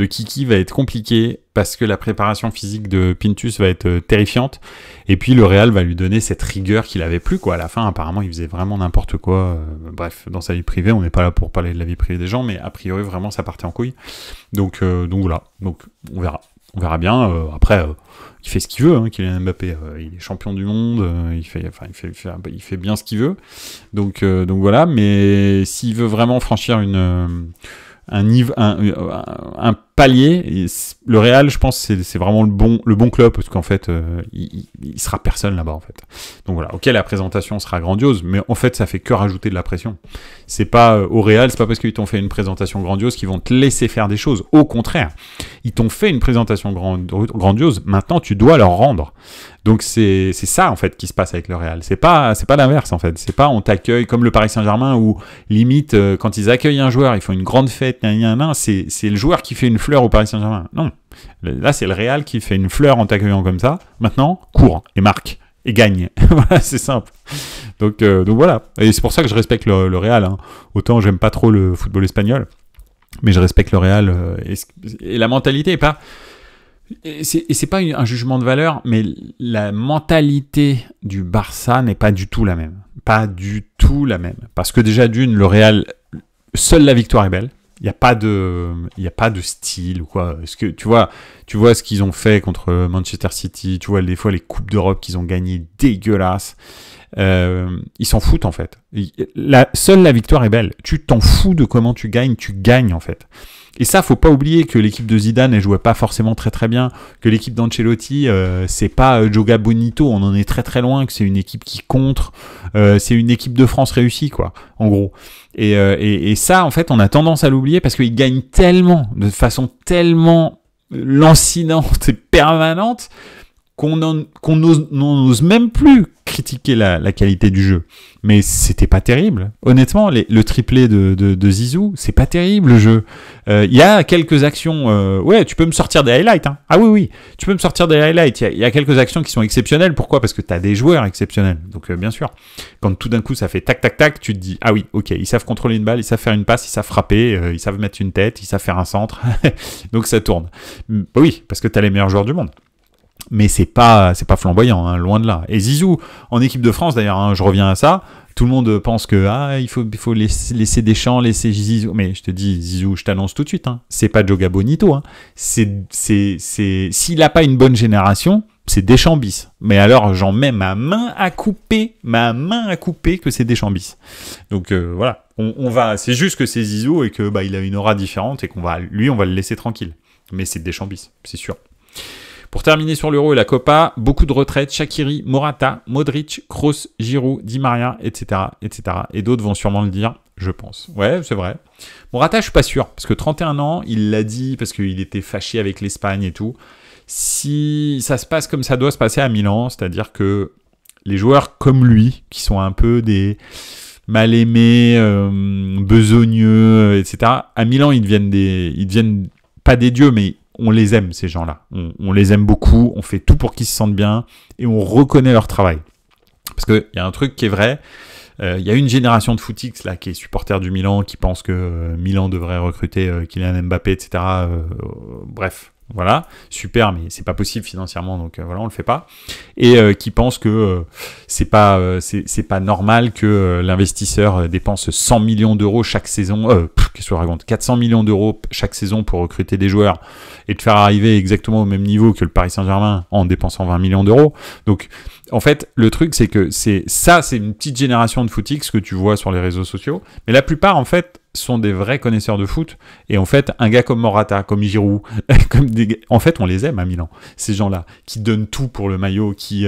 Kiki va être compliqué parce que la préparation physique de Pintus va être terrifiante et puis le Real va lui donner cette rigueur qu'il avait plus, quoi. À la fin, apparemment, il faisait vraiment n'importe quoi. Bref, dans sa vie privée, on n'est pas là pour parler de la vie privée des gens, mais a priori, vraiment, ça partait en couille. Donc voilà. Donc on verra bien. Après, il fait ce qu'il veut, hein, Kylian Mbappé. Il est champion du monde. Il fait bien ce qu'il veut. Donc voilà. Mais s'il veut vraiment franchir un palier. Et le Real, je pense, c'est vraiment le bon club parce qu'en fait, il sera personne là-bas en fait. Donc voilà, ok, la présentation sera grandiose, mais en fait, ça fait que rajouter de la pression. C'est pas au Real, c'est pas parce qu'ils t'ont fait une présentation grandiose qu'ils vont te laisser faire des choses. Au contraire, ils t'ont fait une présentation grandiose. Maintenant, tu dois leur rendre. Donc c'est ça en fait qui se passe avec le Real. C'est pas l'inverse en fait. C'est pas on t'accueille comme le Paris Saint-Germain où limite quand ils accueillent un joueur, ils font une grande fête, c'est le joueur qui fait une fleur au Paris Saint-Germain. Non, là c'est le Real qui fait une fleur en t'accueillant comme ça. Maintenant, cours et marque et gagne. Voilà, c'est simple. Donc voilà. Et c'est pour ça que je respecte le Real. Hein. Autant j'aime pas trop le football espagnol, mais je respecte le Real et la mentalité est pas. Et c'est pas un jugement de valeur, mais la mentalité du Barça n'est pas du tout la même. Pas du tout la même. Parce que déjà d'une, le Real, seule la victoire est belle. Il n'y a pas de style ou quoi. Est-ce que tu vois ce qu'ils ont fait contre Manchester City, tu vois des fois les coupes d'Europe qu'ils ont gagnées dégueulasses. Ils s'en foutent en fait. Seule la victoire est belle. Tu t'en fous de comment tu gagnes en fait. Et ça, faut pas oublier que l'équipe de Zidane, elle jouait pas forcément très très bien, que l'équipe d'Ancelotti, c'est pas Joga Bonito, on en est très très loin, que c'est une équipe qui contre, c'est une équipe de France réussie quoi, en gros. Et ça, en fait, on a tendance à l'oublier parce qu'ils gagnent tellement, de façon tellement lancinante et permanente, qu'on n'ose même plus critiquer la qualité du jeu. Mais c'était pas terrible. Honnêtement, le triplé de Zizou, c'est pas terrible le jeu. Il y a quelques actions... ouais, tu peux me sortir des highlights. Hein. Ah oui, tu peux me sortir des highlights. Il y a quelques actions qui sont exceptionnelles. Pourquoi ? Parce que tu as des joueurs exceptionnels. Donc bien sûr, quand tout d'un coup ça fait tac, tac, tac, tu te dis, ah oui, ok, ils savent contrôler une balle, ils savent faire une passe, ils savent frapper, ils savent mettre une tête, ils savent faire un centre. Donc ça tourne. Oui, parce que tu as les meilleurs joueurs du monde. Mais c'est pas flamboyant, hein, loin de là. Et Zizou, en équipe de France d'ailleurs, hein, je reviens à ça, tout le monde pense que il faut laisser Deschamps, laisser Zizou. Mais je te dis, Zizou, je t'annonce tout de suite, hein, c'est pas Joga Bonito. Hein. S'il a pas une bonne génération, c'est Deschamps bis. Mais alors, j'en mets ma main à couper que c'est Deschamps bis. Donc voilà, on va. C'est juste que c'est Zizou et que il a une aura différente et on va le laisser tranquille. Mais c'est Deschamps bis, c'est sûr. Pour terminer sur l'Euro et la Copa, beaucoup de retraites, Shaqiri, Morata, Modric, Kroos, Giroud, Di Maria, etc., etc. Et d'autres vont sûrement le dire, je pense. Ouais, c'est vrai. Morata, je suis pas sûr, parce que 31 ans, il l'a dit, parce qu'il était fâché avec l'Espagne et tout. Si ça se passe comme ça doit se passer à Milan, c'est-à-dire que les joueurs comme lui, qui sont un peu des mal aimés, besogneux, etc., à Milan, ils deviennent pas des dieux, mais on les aime, ces gens-là. On les aime beaucoup, on fait tout pour qu'ils se sentent bien et on reconnaît leur travail. Parce qu'il y a un truc qui est vrai, il y a une génération de footix là, qui est supporter du Milan, qui pense que Milan devrait recruter Kylian Mbappé, etc. Bref, voilà, super, mais c'est pas possible financièrement, donc voilà, on le fait pas. Et qui pense que c'est pas normal que l'investisseur dépense 100 millions d'euros chaque saison, qu'est-ce que je raconte, 400 millions d'euros chaque saison pour recruter des joueurs et de faire arriver exactement au même niveau que le Paris Saint-Germain en dépensant 20 millions d'euros. Donc, en fait, le truc, c'est que c'est une petite génération de footix que tu vois sur les réseaux sociaux, mais la plupart, en fait, sont des vrais connaisseurs de foot. Et en fait, un gars comme Morata, comme Giroud, en fait, on les aime à Milan. Ces gens-là, qui donnent tout pour le maillot, qui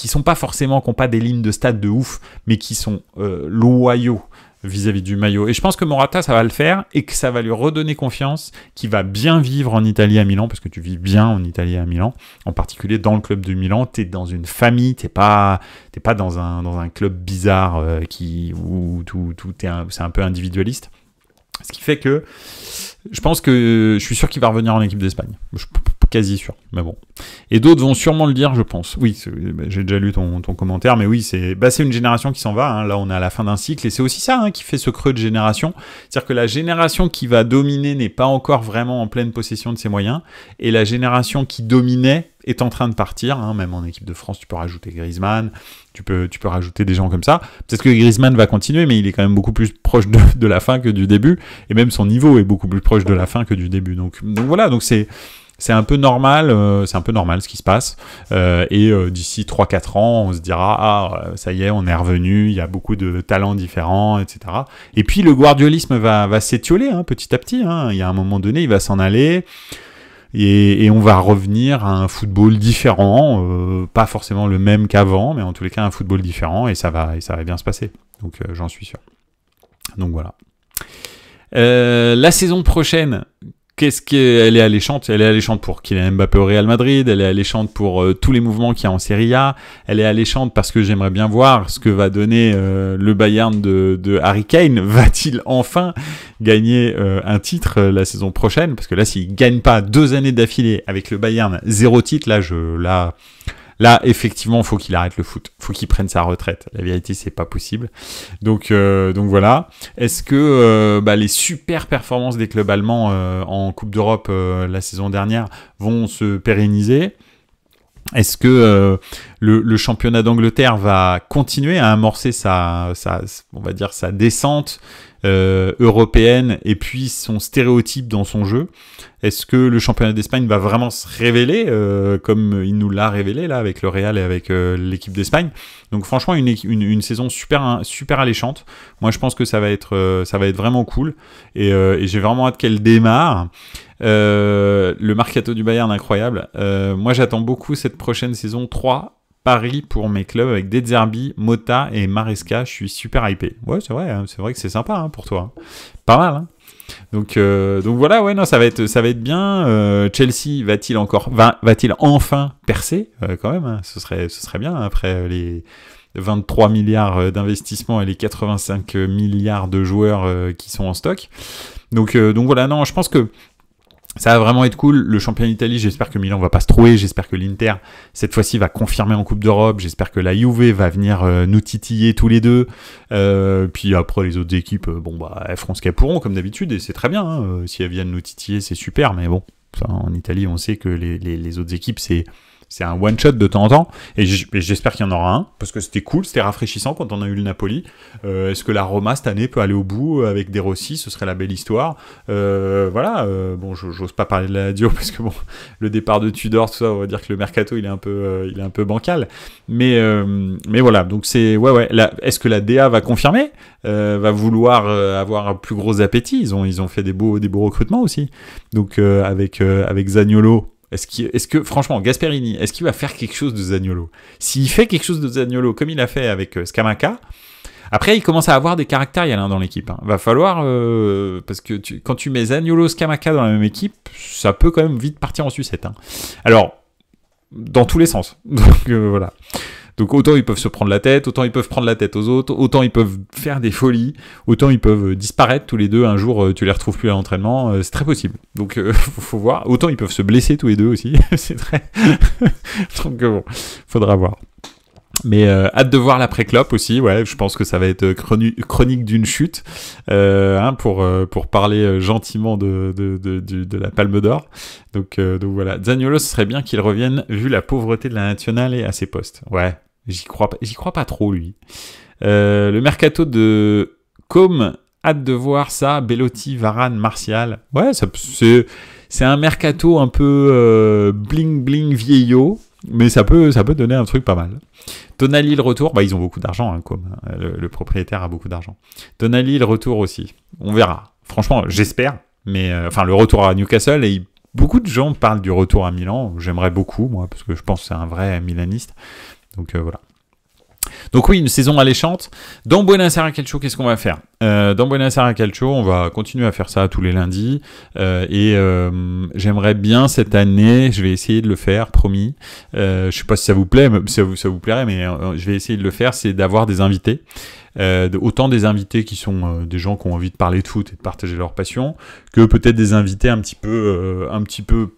sont pas forcément, qui n'ont pas des lignes de stade de ouf, mais qui sont loyaux vis-à-vis du maillot. Et je pense que Morata, ça va le faire et que ça va lui redonner confiance, qu'il va bien vivre en Italie à Milan, parce que tu vis bien en Italie à Milan, en particulier dans le club de Milan. T'es dans une famille, t'es pas dans un club bizarre où c'est un peu individualiste. Ce qui fait que je suis sûr qu'il va revenir en équipe d'Espagne. Je suis quasi sûr, mais bon. Et d'autres vont sûrement le dire, je pense. Oui, j'ai déjà lu ton commentaire, mais oui, c'est une génération qui s'en va. Hein. Là, on est à la fin d'un cycle, et c'est aussi ça qui fait ce creux de génération. C'est-à-dire que la génération qui va dominer n'est pas encore vraiment en pleine possession de ses moyens, et la génération qui dominait est en train de partir. Hein. Même en équipe de France, tu peux rajouter Griezmann, tu peux rajouter des gens comme ça. Peut-être que Griezmann va continuer, mais il est quand même beaucoup plus proche de la fin que du début, et même son niveau est beaucoup plus proche de la fin que du début. Donc voilà, donc c'est c'est un peu normal ce qui se passe. D'ici 3-4 ans, on se dira ça y est, on est revenu, il y a beaucoup de talents différents, etc. Et puis le guardiolisme va s'étioler petit à petit. Il y a un moment donné, il va s'en aller. Et on va revenir à un football différent, pas forcément le même qu'avant, mais en tous les cas un football différent, et ça va bien se passer. Donc j'en suis sûr. Donc voilà. La saison prochaine, qu'est-ce qu'elle est alléchante? Elle est alléchante pour Kylian Mbappé au Real Madrid, elle est alléchante pour tous les mouvements qu'il y a en Serie A, elle est alléchante parce que j'aimerais bien voir ce que va donner le Bayern de Harry Kane. Va-t-il enfin gagner un titre la saison prochaine? Parce que là, s'il gagne pas 2 années d'affilée avec le Bayern, 0 titre, là, effectivement, faut qu'il arrête le foot. Faut qu'il prenne sa retraite. La vérité, c'est pas possible. Donc voilà. Est-ce que les super performances des clubs allemands en Coupe d'Europe la saison dernière vont se pérenniser? Est-ce que le championnat d'Angleterre va continuer à amorcer sa descente européenne et puis son stéréotype dans son jeu? Est-ce que le championnat d'Espagne va vraiment se révéler comme il nous l'a révélé là avec le Real et avec l'équipe d'Espagne? Donc franchement une saison super alléchante. Moi je pense que ça va être vraiment cool et j'ai vraiment hâte qu'elle démarre. Le mercato du Bayern incroyable. Moi j'attends beaucoup cette prochaine saison 3 Paris pour mes clubs avec De Zerbi, Mota et Maresca. Je suis super hypé. Ouais, c'est vrai que c'est sympa pour toi. Pas mal. Donc voilà, ouais, non, ça va être bien. Chelsea va-t-il enfin percer quand même? Ce serait bien après les 23 milliards d'investissements et les 85 milliards de joueurs qui sont en stock. Donc voilà, non, je pense que ça va vraiment être cool. Le championnat d'Italie, j'espère que Milan va pas se trouver. J'espère que l'Inter, cette fois-ci, va confirmer en Coupe d'Europe. J'espère que la Juve va venir nous titiller tous les deux. Puis après, les autres équipes, elles feront ce qu'elles pourront, comme d'habitude. Et c'est très bien. Si elles viennent nous titiller, c'est super. Mais bon, ça, en Italie, on sait que les autres équipes, c'est un one-shot de temps en temps, et j'espère qu'il y en aura un, parce que c'était cool, c'était rafraîchissant quand on a eu le Napoli. Est-ce que la Roma, cette année, peut aller au bout avec De Rossi? Ce serait la belle histoire. Voilà, j'ose pas parler de la Lazio, parce que le départ de Tudor, tout ça, on va dire que le mercato, il est un peu bancal. Mais voilà, donc c'est... Ouais, est-ce que la DA va confirmer? Va vouloir avoir un plus gros appétit? Ils ont fait des beaux recrutements aussi. Donc avec Zaniolo, est-ce que, franchement, Gasperini, est-ce qu'il va faire quelque chose de Zaniolo? S'il fait quelque chose de Zaniolo, comme il a fait avec Scamacca, après, il commence à avoir des caractères, il y en a un dans l'équipe. Va falloir, parce que quand tu mets Zaniolo, Scamacca dans la même équipe, ça peut quand même vite partir en sucette. Alors, dans tous les sens. Donc, voilà. Donc autant ils peuvent se prendre la tête, autant ils peuvent prendre la tête aux autres, autant ils peuvent faire des folies, autant ils peuvent disparaître tous les deux, un jour tu les retrouves plus à l'entraînement, c'est très possible. Donc faut voir, autant ils peuvent se blesser tous les deux aussi, c'est très... Donc bon, faudra voir. Mais hâte de voir l'après-clop aussi, ouais, je pense que ça va être chronique d'une chute, pour parler gentiment de la Palme d'Or. Donc voilà, Zaniolo, ce serait bien qu'il revienne vu la pauvreté de la nationale et à ses postes. Ouais, j'y crois pas trop lui. Le mercato de Com, hâte de voir ça, Belotti, Varane, Martial. Ouais, c'est un mercato un peu bling bling vieillot. Mais ça peut donner un truc pas mal. Tonali, le retour, ils ont beaucoup d'argent, le propriétaire a beaucoup d'argent. Tonali, le retour aussi, on verra. Franchement, j'espère, mais le retour à Newcastle, et beaucoup de gens parlent du retour à Milan, j'aimerais beaucoup, moi, parce que je pense que c'est un vrai milaniste. Donc voilà. Donc oui, une saison alléchante. Dans Buenos Aires Calcio, qu'est-ce qu'on va faire? Dans Buenos Aires Calcio, on va continuer à faire ça tous les lundis. J'aimerais bien cette année, je vais essayer de le faire, promis. Je sais pas si ça vous plaît, ça vous plairait, mais je vais essayer de le faire, c'est d'avoir des invités. Autant des invités qui sont des gens qui ont envie de parler de foot et de partager leur passion, que peut-être des invités un petit peu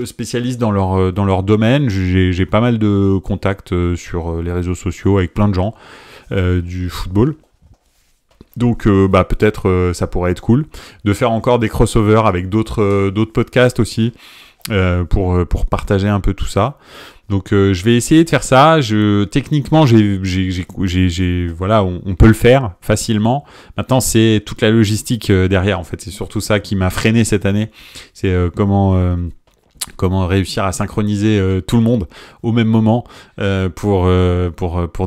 spécialistes dans leur domaine. J'ai pas mal de contacts sur les réseaux sociaux avec plein de gens du football. Donc peut-être ça pourrait être cool de faire encore des crossovers avec d'autres podcasts aussi pour partager un peu tout ça. Donc je vais essayer de faire ça. Techniquement, voilà, on peut le faire facilement. Maintenant, c'est toute la logistique derrière. En fait, c'est surtout ça qui m'a freiné cette année. C'est comment comment réussir à synchroniser tout le monde au même moment pour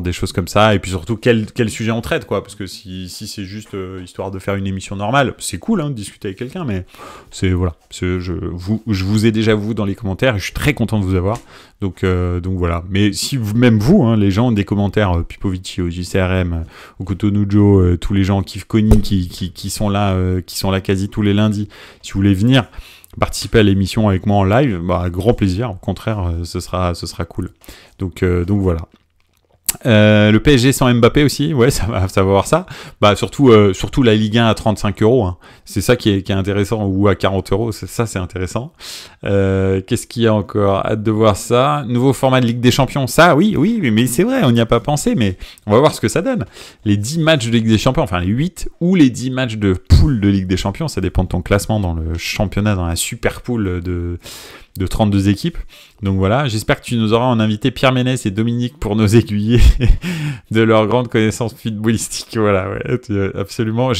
des choses comme ça, et puis surtout quel sujet on traite, quoi, parce que si c'est juste histoire de faire une émission normale, c'est cool de discuter avec quelqu'un, mais c'est voilà, je vous ai déjà dans les commentaires, et je suis très content de vous avoir, donc voilà. Mais si même vous, les gens des commentaires, Pipovici, au JCRM, au Cotonujo, tous les gens Kifkoni qui sont là quasi tous les lundis, si vous voulez venir participer à l'émission avec moi en live, grand plaisir. Au contraire, ce sera cool. Donc voilà. Le PSG sans Mbappé aussi, ouais, ça va voir ça. Surtout la Ligue 1 à 35 €. C'est ça qui est intéressant, ou à 40 €. C'est intéressant. Qu'est-ce qu'il y a encore? Hâte de voir ça. Nouveau format de Ligue des Champions. Ça, oui, mais c'est vrai, on n'y a pas pensé, mais on va voir ce que ça donne. Les 10 matchs de Ligue des Champions, enfin les 8 ou les 10 matchs de poule de Ligue des Champions, ça dépend de ton classement dans le championnat, dans la super poule de 32 équipes. Donc voilà, j'espère que tu nous auras en invité Pierre Ménès et Dominique pour nous aiguiller de leur grande connaissance footballistique. Voilà, ouais, absolument.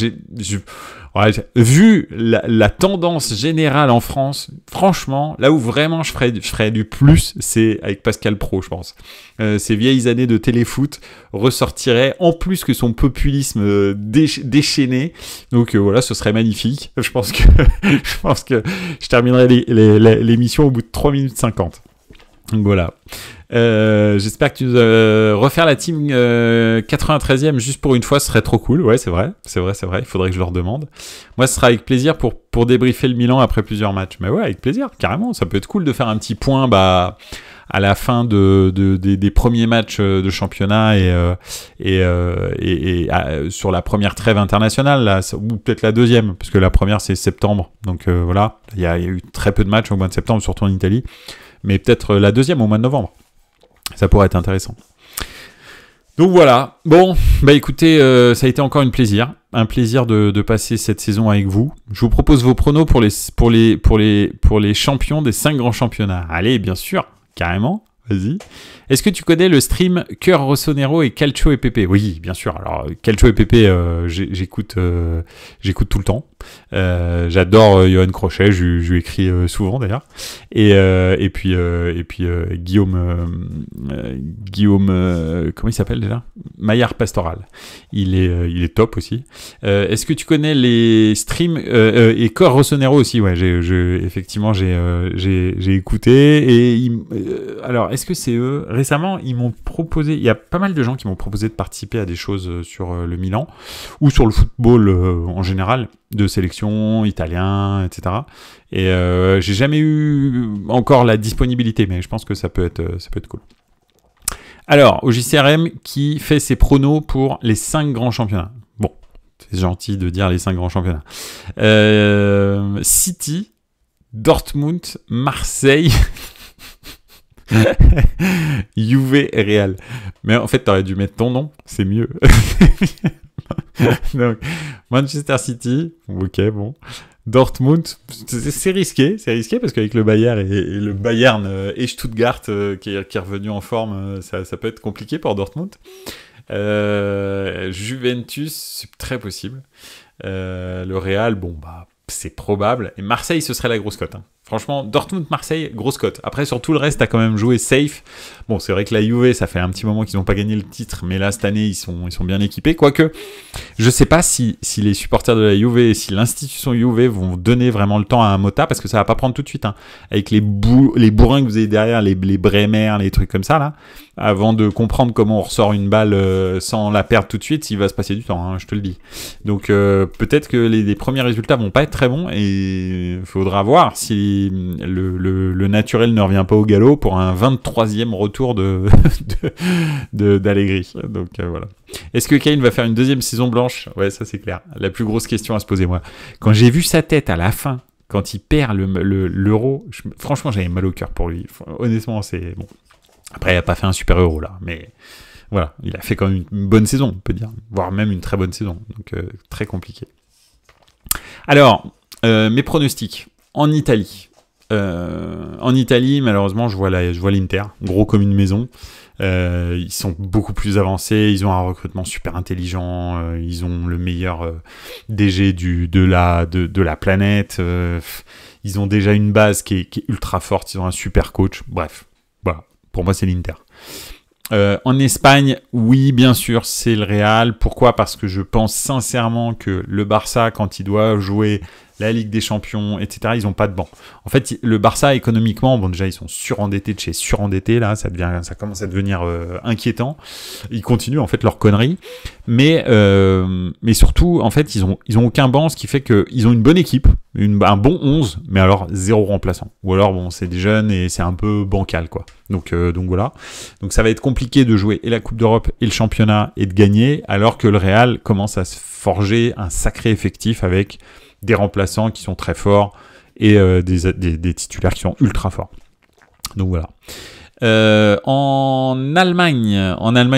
Vu la tendance générale en France, franchement, là où vraiment je ferais du plus, c'est avec Pascal Pro, je pense. Ces vieilles années de téléfoot ressortiraient, en plus que son populisme déchaîné. Donc voilà, ce serait magnifique. Je pense que je terminerai l'émission au bout de 3 minutes 50. Donc voilà. J'espère que tu refaire la team 93e juste pour une fois, ce serait trop cool. Ouais, c'est vrai. Il faudrait que je leur demande. Moi, ce sera avec plaisir pour débriefer le Milan après plusieurs matchs. Mais ouais, avec plaisir, carrément. Ça peut être cool de faire un petit point à la fin des premiers matchs de championnat et sur la première trêve internationale, là, ou peut-être la deuxième, parce que la première c'est septembre. Donc voilà, il y a eu très peu de matchs au mois de septembre, surtout en Italie. Mais peut-être la deuxième au mois de novembre. Ça pourrait être intéressant. Donc voilà. Bon, écoutez, ça a été encore un plaisir de passer cette saison avec vous. Je vous propose vos pronos pour les champions des 5 grands championnats. Allez, bien sûr, carrément. Vas-y. Est-ce que tu connais le stream Cœur Rossonero et Calcio et Pepe? Oui, bien sûr. Alors, Calcio et Pepe, j'écoute tout le temps. J'adore Johan Crochet, je lui écris souvent d'ailleurs. Et puis Guillaume, comment il s'appelle déjà? Maillard Pastoral. Il est top aussi. Est-ce que tu connais les streams et Cœur Rossonero aussi? Ouais, effectivement, j'ai écouté. Et alors, est-ce que c'est eux? Récemment, ils m'ont proposé, il y a pas mal de gens qui m'ont proposé de participer à des choses sur le Milan ou sur le football en général, de sélection, italien, etc. Et j'ai jamais eu encore la disponibilité, mais je pense que ça peut être cool. Alors, au JCRM, qui fait ses pronos pour les 5 grands championnats? Bon, c'est gentil de dire les 5 grands championnats. City, Dortmund, Marseille... Juve et Real. Mais en fait, t'aurais dû mettre ton nom, c'est mieux. Donc, Manchester City, ok, bon. Dortmund, c'est risqué parce qu'avec le Bayern et le Bayern et Stuttgart qui est revenu en forme, ça peut être compliqué pour Dortmund. Juventus, c'est très possible. Le Real, c'est probable. Et Marseille, ce serait la grosse cote. Franchement, Dortmund-Marseille, grosse cote. Après, sur tout le reste, t'as quand même joué safe. Bon, c'est vrai que la Juve, ça fait un petit moment qu'ils n'ont pas gagné le titre, mais là, cette année, ils sont bien équipés. Quoique, je sais pas si les supporters de la Juve et si l'institution Juve vont donner vraiment le temps à un Motta, parce que ça va pas prendre tout de suite. Avec les bourrins que vous avez derrière, les Bremer, les trucs comme ça, là, avant de comprendre comment on ressort une balle sans la perdre tout de suite, il va se passer du temps, je te le dis. Donc, peut-être que les premiers résultats vont pas être très bons, et il faudra voir si le naturel ne revient pas au galop pour un 23e retour d'Allegri. Donc voilà. Est-ce que Kane va faire une deuxième saison blanche? Ouais, ça c'est clair. La plus grosse question à se poser, moi. Quand j'ai vu sa tête à la fin, quand il perd l'euro, franchement j'avais mal au cœur pour lui. Honnêtement, c'est bon. Après, il n'a pas fait un super euro là, mais voilà, il a fait quand même une bonne saison, on peut dire, voire même une très bonne saison. Donc très compliqué. Alors, mes pronostics en Italie. Malheureusement, je vois l'Inter, gros comme une maison. Ils sont beaucoup plus avancés, ils ont un recrutement super intelligent, ils ont le meilleur DG de la planète. Ils ont déjà une base qui est ultra forte. Ils ont un super coach. Bref, voilà. Pour moi, c'est l'Inter. En Espagne, oui, bien sûr, c'est le Real. Pourquoi ? Parce que je pense sincèrement que le Barça, quand il doit jouer la Ligue des Champions, etc., ils n'ont pas de banc. En fait, le Barça, économiquement, bon, déjà, ils sont surendettés de chez surendettés, là, ça commence à devenir inquiétant. Ils continuent, en fait, leur connerie. Mais surtout, en fait, ils ont aucun banc, ce qui fait qu'ils ont une bonne équipe, un bon 11, mais alors zéro remplaçant. Ou alors, bon, c'est des jeunes et c'est un peu bancal, quoi. Donc voilà. Donc ça va être compliqué de jouer et la Coupe d'Europe et le championnat et de gagner, alors que le Real commence à se forger un sacré effectif avec des remplaçants qui sont très forts et des titulaires qui sont ultra forts. Donc voilà. En Allemagne,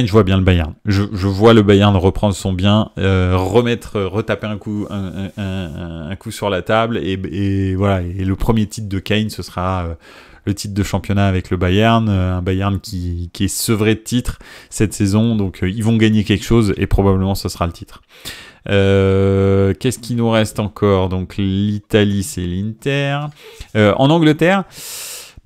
je vois bien le Bayern. Je vois le Bayern reprendre son bien, retaper un coup sur la table et voilà. Et le premier titre de Kane, ce sera le titre de championnat avec le Bayern, un Bayern qui est sevré de titres cette saison, donc ils vont gagner quelque chose et probablement ce sera le titre. Qu'est-ce qui nous reste encore ? Donc l'Italie, c'est l'Inter. En Angleterre,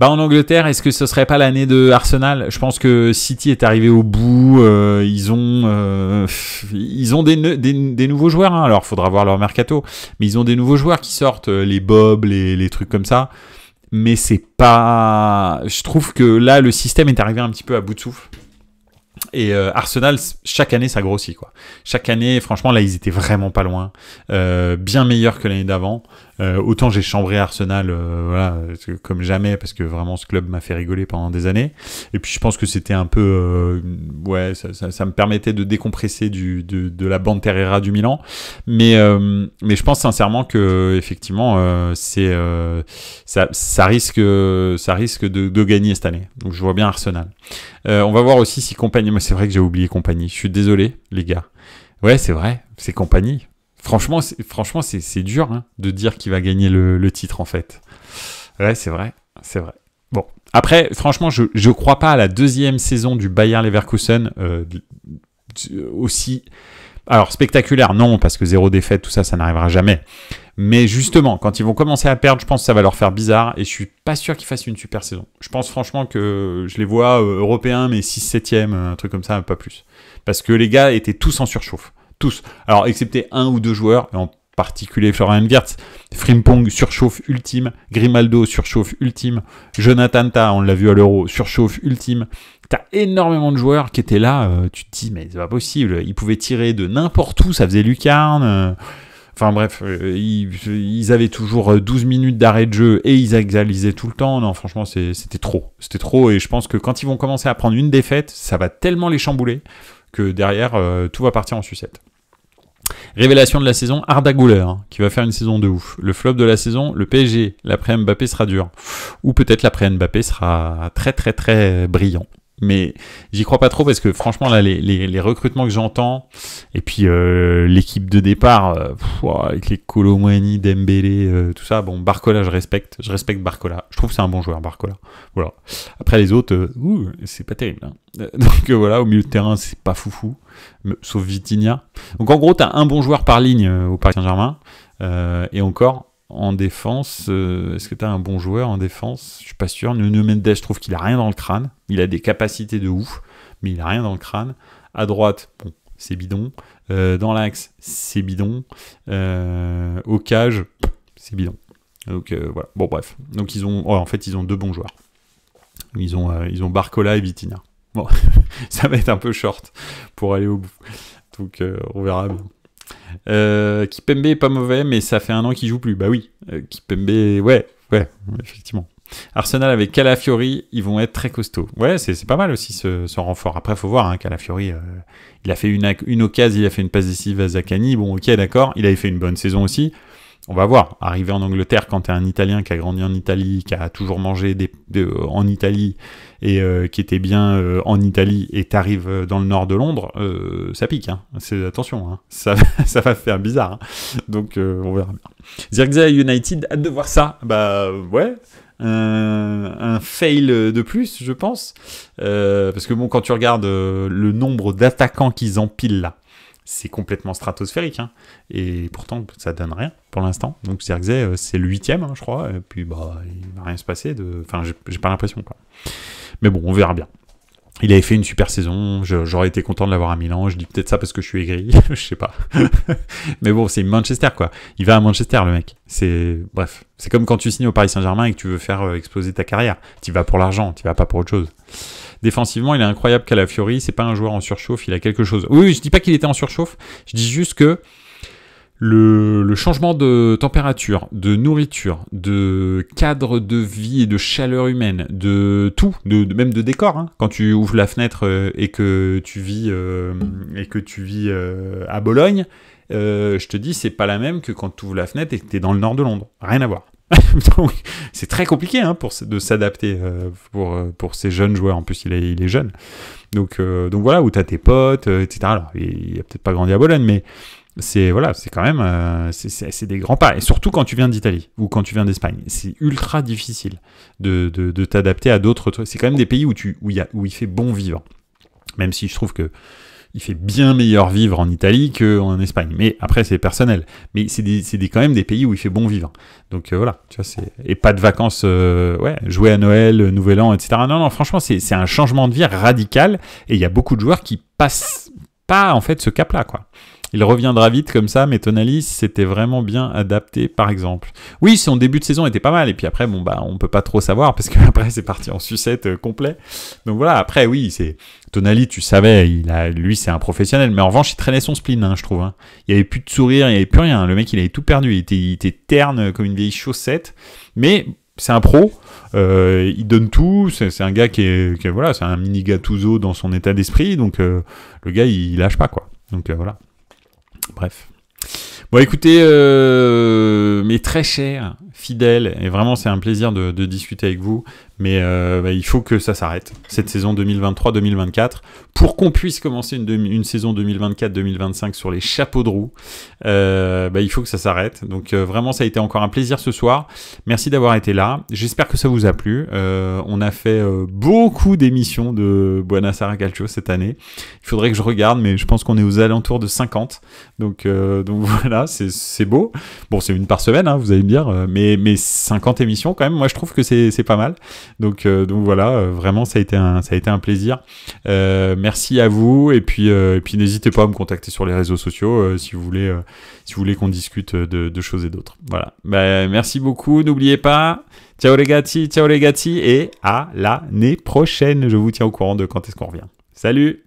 est-ce que ce serait pas l'année de Arsenal ? Je pense que City est arrivé au bout. Ils ont des nouveaux joueurs. Hein. Alors, faudra voir leur mercato, mais ils ont des nouveaux joueurs qui sortent, les Bob, les trucs comme ça. Mais c'est pas. Je trouve que là, le système est arrivé un petit peu à bout de souffle. Et Arsenal, chaque année, ça grossit, quoi. Chaque année, franchement, là, ils étaient vraiment pas loin. Bien meilleurs que l'année d'avant. Autant j'ai chambré Arsenal, voilà, comme jamais, parce que vraiment, ce club m'a fait rigoler pendant des années. Et puis, je pense que c'était un peu... ouais, ça me permettait de décompresser de la bande Terrera du Milan. Mais je pense sincèrement que, effectivement, ça risque de gagner cette année. Donc, je vois bien Arsenal. On va voir aussi si Compagnie... Moi, c'est vrai que j'ai oublié Compagnie. Je suis désolé, les gars. Ouais, c'est vrai, c'est Compagnie. Franchement, c'est dur hein, de dire qu'il va gagner le titre, en fait. Ouais, c'est vrai. Bon. Après, franchement, je crois pas à la deuxième saison du Bayer Leverkusen aussi... Alors, spectaculaire, non, parce que 0 défaite, tout ça, ça n'arrivera jamais. Mais justement, quand ils vont commencer à perdre, je pense que ça va leur faire bizarre et je suis pas sûr qu'ils fassent une super saison. Je pense franchement que je les vois européens, mais 6-7e, un truc comme ça, pas plus. Parce que les gars étaient tous en surchauffe. Tous. Alors, excepté un ou deux joueurs, et en particulier Florian Wirtz, Frimpong, surchauffe ultime, Grimaldo, surchauffe ultime, Jonathan Tah, on l'a vu à l'Euro, surchauffe ultime. T'as énormément de joueurs qui étaient là, tu te dis, mais c'est pas possible, ils pouvaient tirer de n'importe où, ça faisait lucarne. Enfin bref, ils avaient toujours 12 minutes d'arrêt de jeu et ils égalisaient tout le temps. Non, franchement, c'était trop. C'était trop et je pense que quand ils vont commencer à prendre une défaite, ça va tellement les chambouler que derrière, tout va partir en sucette. Révélation de la saison, Arda Güler, hein, qui va faire une saison de ouf. Le flop de la saison, le PSG. L'après Mbappé sera dur. Ou peut-être l'après Mbappé sera très très très brillant. Mais j'y crois pas trop parce que franchement là les recrutements que j'entends et puis l'équipe de départ avec les Kolo Muani, Dembélé, tout ça, bon Barcola je respecte Barcola, je trouve que c'est un bon joueur Barcola, voilà. Après les autres c'est pas terrible hein. Donc voilà, au milieu de terrain c'est pas foufou sauf Vitinha. Donc en gros t'as un bon joueur par ligne au Paris Saint-Germain et encore en défense, est-ce que tu as un bon joueur en défense ? Je suis pas sûr. Nuno Mendes, je trouve qu'il a rien dans le crâne. Il a des capacités de ouf, mais il a rien dans le crâne. À droite, bon, c'est bidon. Dans l'axe, c'est bidon. Au cage, c'est bidon. Donc voilà. Bon bref. Donc ils ont deux bons joueurs. Ils ont Barcola et Vitinha. Bon, ça va être un peu short pour aller au bout. Donc on verra bien. Kipembe est pas mauvais, mais ça fait un an qu'il joue plus. Bah oui, Kipembe, ouais, effectivement. Arsenal avec Calafiori, ils vont être très costauds. Ouais, c'est pas mal aussi ce renfort. Après, faut voir, hein, Calafiori, il a fait une occasion, il a fait une passe décisive à Zaccagni. Bon, ok, d'accord, il avait fait une bonne saison aussi. On va voir. Arriver en Angleterre quand t'es un Italien qui a grandi en Italie, qui a toujours mangé en Italie et qui était bien en Italie et t'arrives dans le nord de Londres, ça pique. Hein. Attention, hein. Ça va faire bizarre. Hein. Donc on verra bien. Zirkzee United, hâte de voir ça. Bah ouais. Un fail de plus, je pense. Parce que bon, quand tu regardes le nombre d'attaquants qu'ils empilent là, c'est complètement stratosphérique, hein. Et pourtant ça donne rien pour l'instant. Donc Zirkzee, c'est le 8e, hein, je crois, et puis bah il va rien se passer enfin j'ai pas l'impression, quoi. Mais bon, on verra bien. Il avait fait une super saison, j'aurais été content de l'avoir à Milan, je dis peut-être ça parce que je suis aigri, je sais pas. Mais bon, c'est Manchester, quoi. Il va à Manchester, le mec. Bref, c'est comme quand tu signes au Paris Saint-Germain et que tu veux faire exploser ta carrière. Tu vas pour l'argent, tu vas pas pour autre chose. Défensivement, il est incroyable, Calafiori, c'est pas un joueur en surchauffe, il a quelque chose. Oui, je dis pas qu'il était en surchauffe, je dis juste que le changement de température, de nourriture, de cadre de vie et de chaleur humaine, de tout, même de décor, hein. Quand tu ouvres la fenêtre et que tu vis à Bologne, je te dis, c'est pas la même que quand tu ouvres la fenêtre et que tu es dans le nord de Londres. Rien à voir. Donc, c'est très compliqué, hein, de s'adapter pour ces jeunes joueurs. En plus, il est jeune. Donc voilà, où tu as tes potes, etc. Alors, il a peut-être pas grandi à Bologne, mais c'est quand même c'est des grands pas, et surtout quand tu viens d'Italie ou quand tu viens d'Espagne, c'est ultra difficile de t'adapter à d'autres trucs. C'est quand même des pays où il fait bon vivre, même si je trouve que il fait bien meilleur vivre en Italie qu'en Espagne, mais après c'est personnel, mais c'est quand même des pays où il fait bon vivre. Donc voilà, tu vois, et pas de vacances, jouer à Noël, Nouvel An, etc. Non, franchement, c'est un changement de vie radical, et il y a beaucoup de joueurs qui passent pas en fait ce cap-là, quoi. Il reviendra vite comme ça, mais Tonali s'était vraiment bien adapté, par exemple. Oui, son début de saison était pas mal, et puis après, bon, bah, on peut pas trop savoir, parce qu'après, c'est parti en sucette complet. Donc voilà, après, oui, Tonali, tu savais, lui, c'est un professionnel, mais en revanche, il traînait son spleen, hein, je trouve. Hein. Il y avait plus de sourire, il y avait plus rien. Le mec, il avait tout perdu, il était terne comme une vieille chaussette, mais c'est un pro, il donne tout, c'est un gars voilà, c'est un mini Gattuso dans son état d'esprit, donc le gars, il lâche pas, quoi. Donc voilà. Bref. Bon, écoutez, mes très chers fidèles, et vraiment c'est un plaisir de discuter avec vous, mais il faut que ça s'arrête, cette saison 2023-2024, pour qu'on puisse commencer une saison 2024-2025 sur les chapeaux de roue. Il faut que ça s'arrête, donc vraiment ça a été encore un plaisir ce soir. Merci d'avoir été là, j'espère que ça vous a plu. On a fait beaucoup d'émissions de Buonasera Calcio cette année, il faudrait que je regarde, mais je pense qu'on est aux alentours de 50, donc voilà, c'est beau. Bon, c'est une par semaine, hein, vous allez me dire, mais 50 émissions quand même, moi je trouve que c'est pas mal. Donc voilà, vraiment ça a été un plaisir. Merci à vous, et puis n'hésitez pas à me contacter sur les réseaux sociaux si vous voulez qu'on discute de choses et d'autres. Voilà. Merci beaucoup, n'oubliez pas. Ciao les gars, et à l'année prochaine. Je vous tiens au courant de quand est-ce qu'on revient. Salut!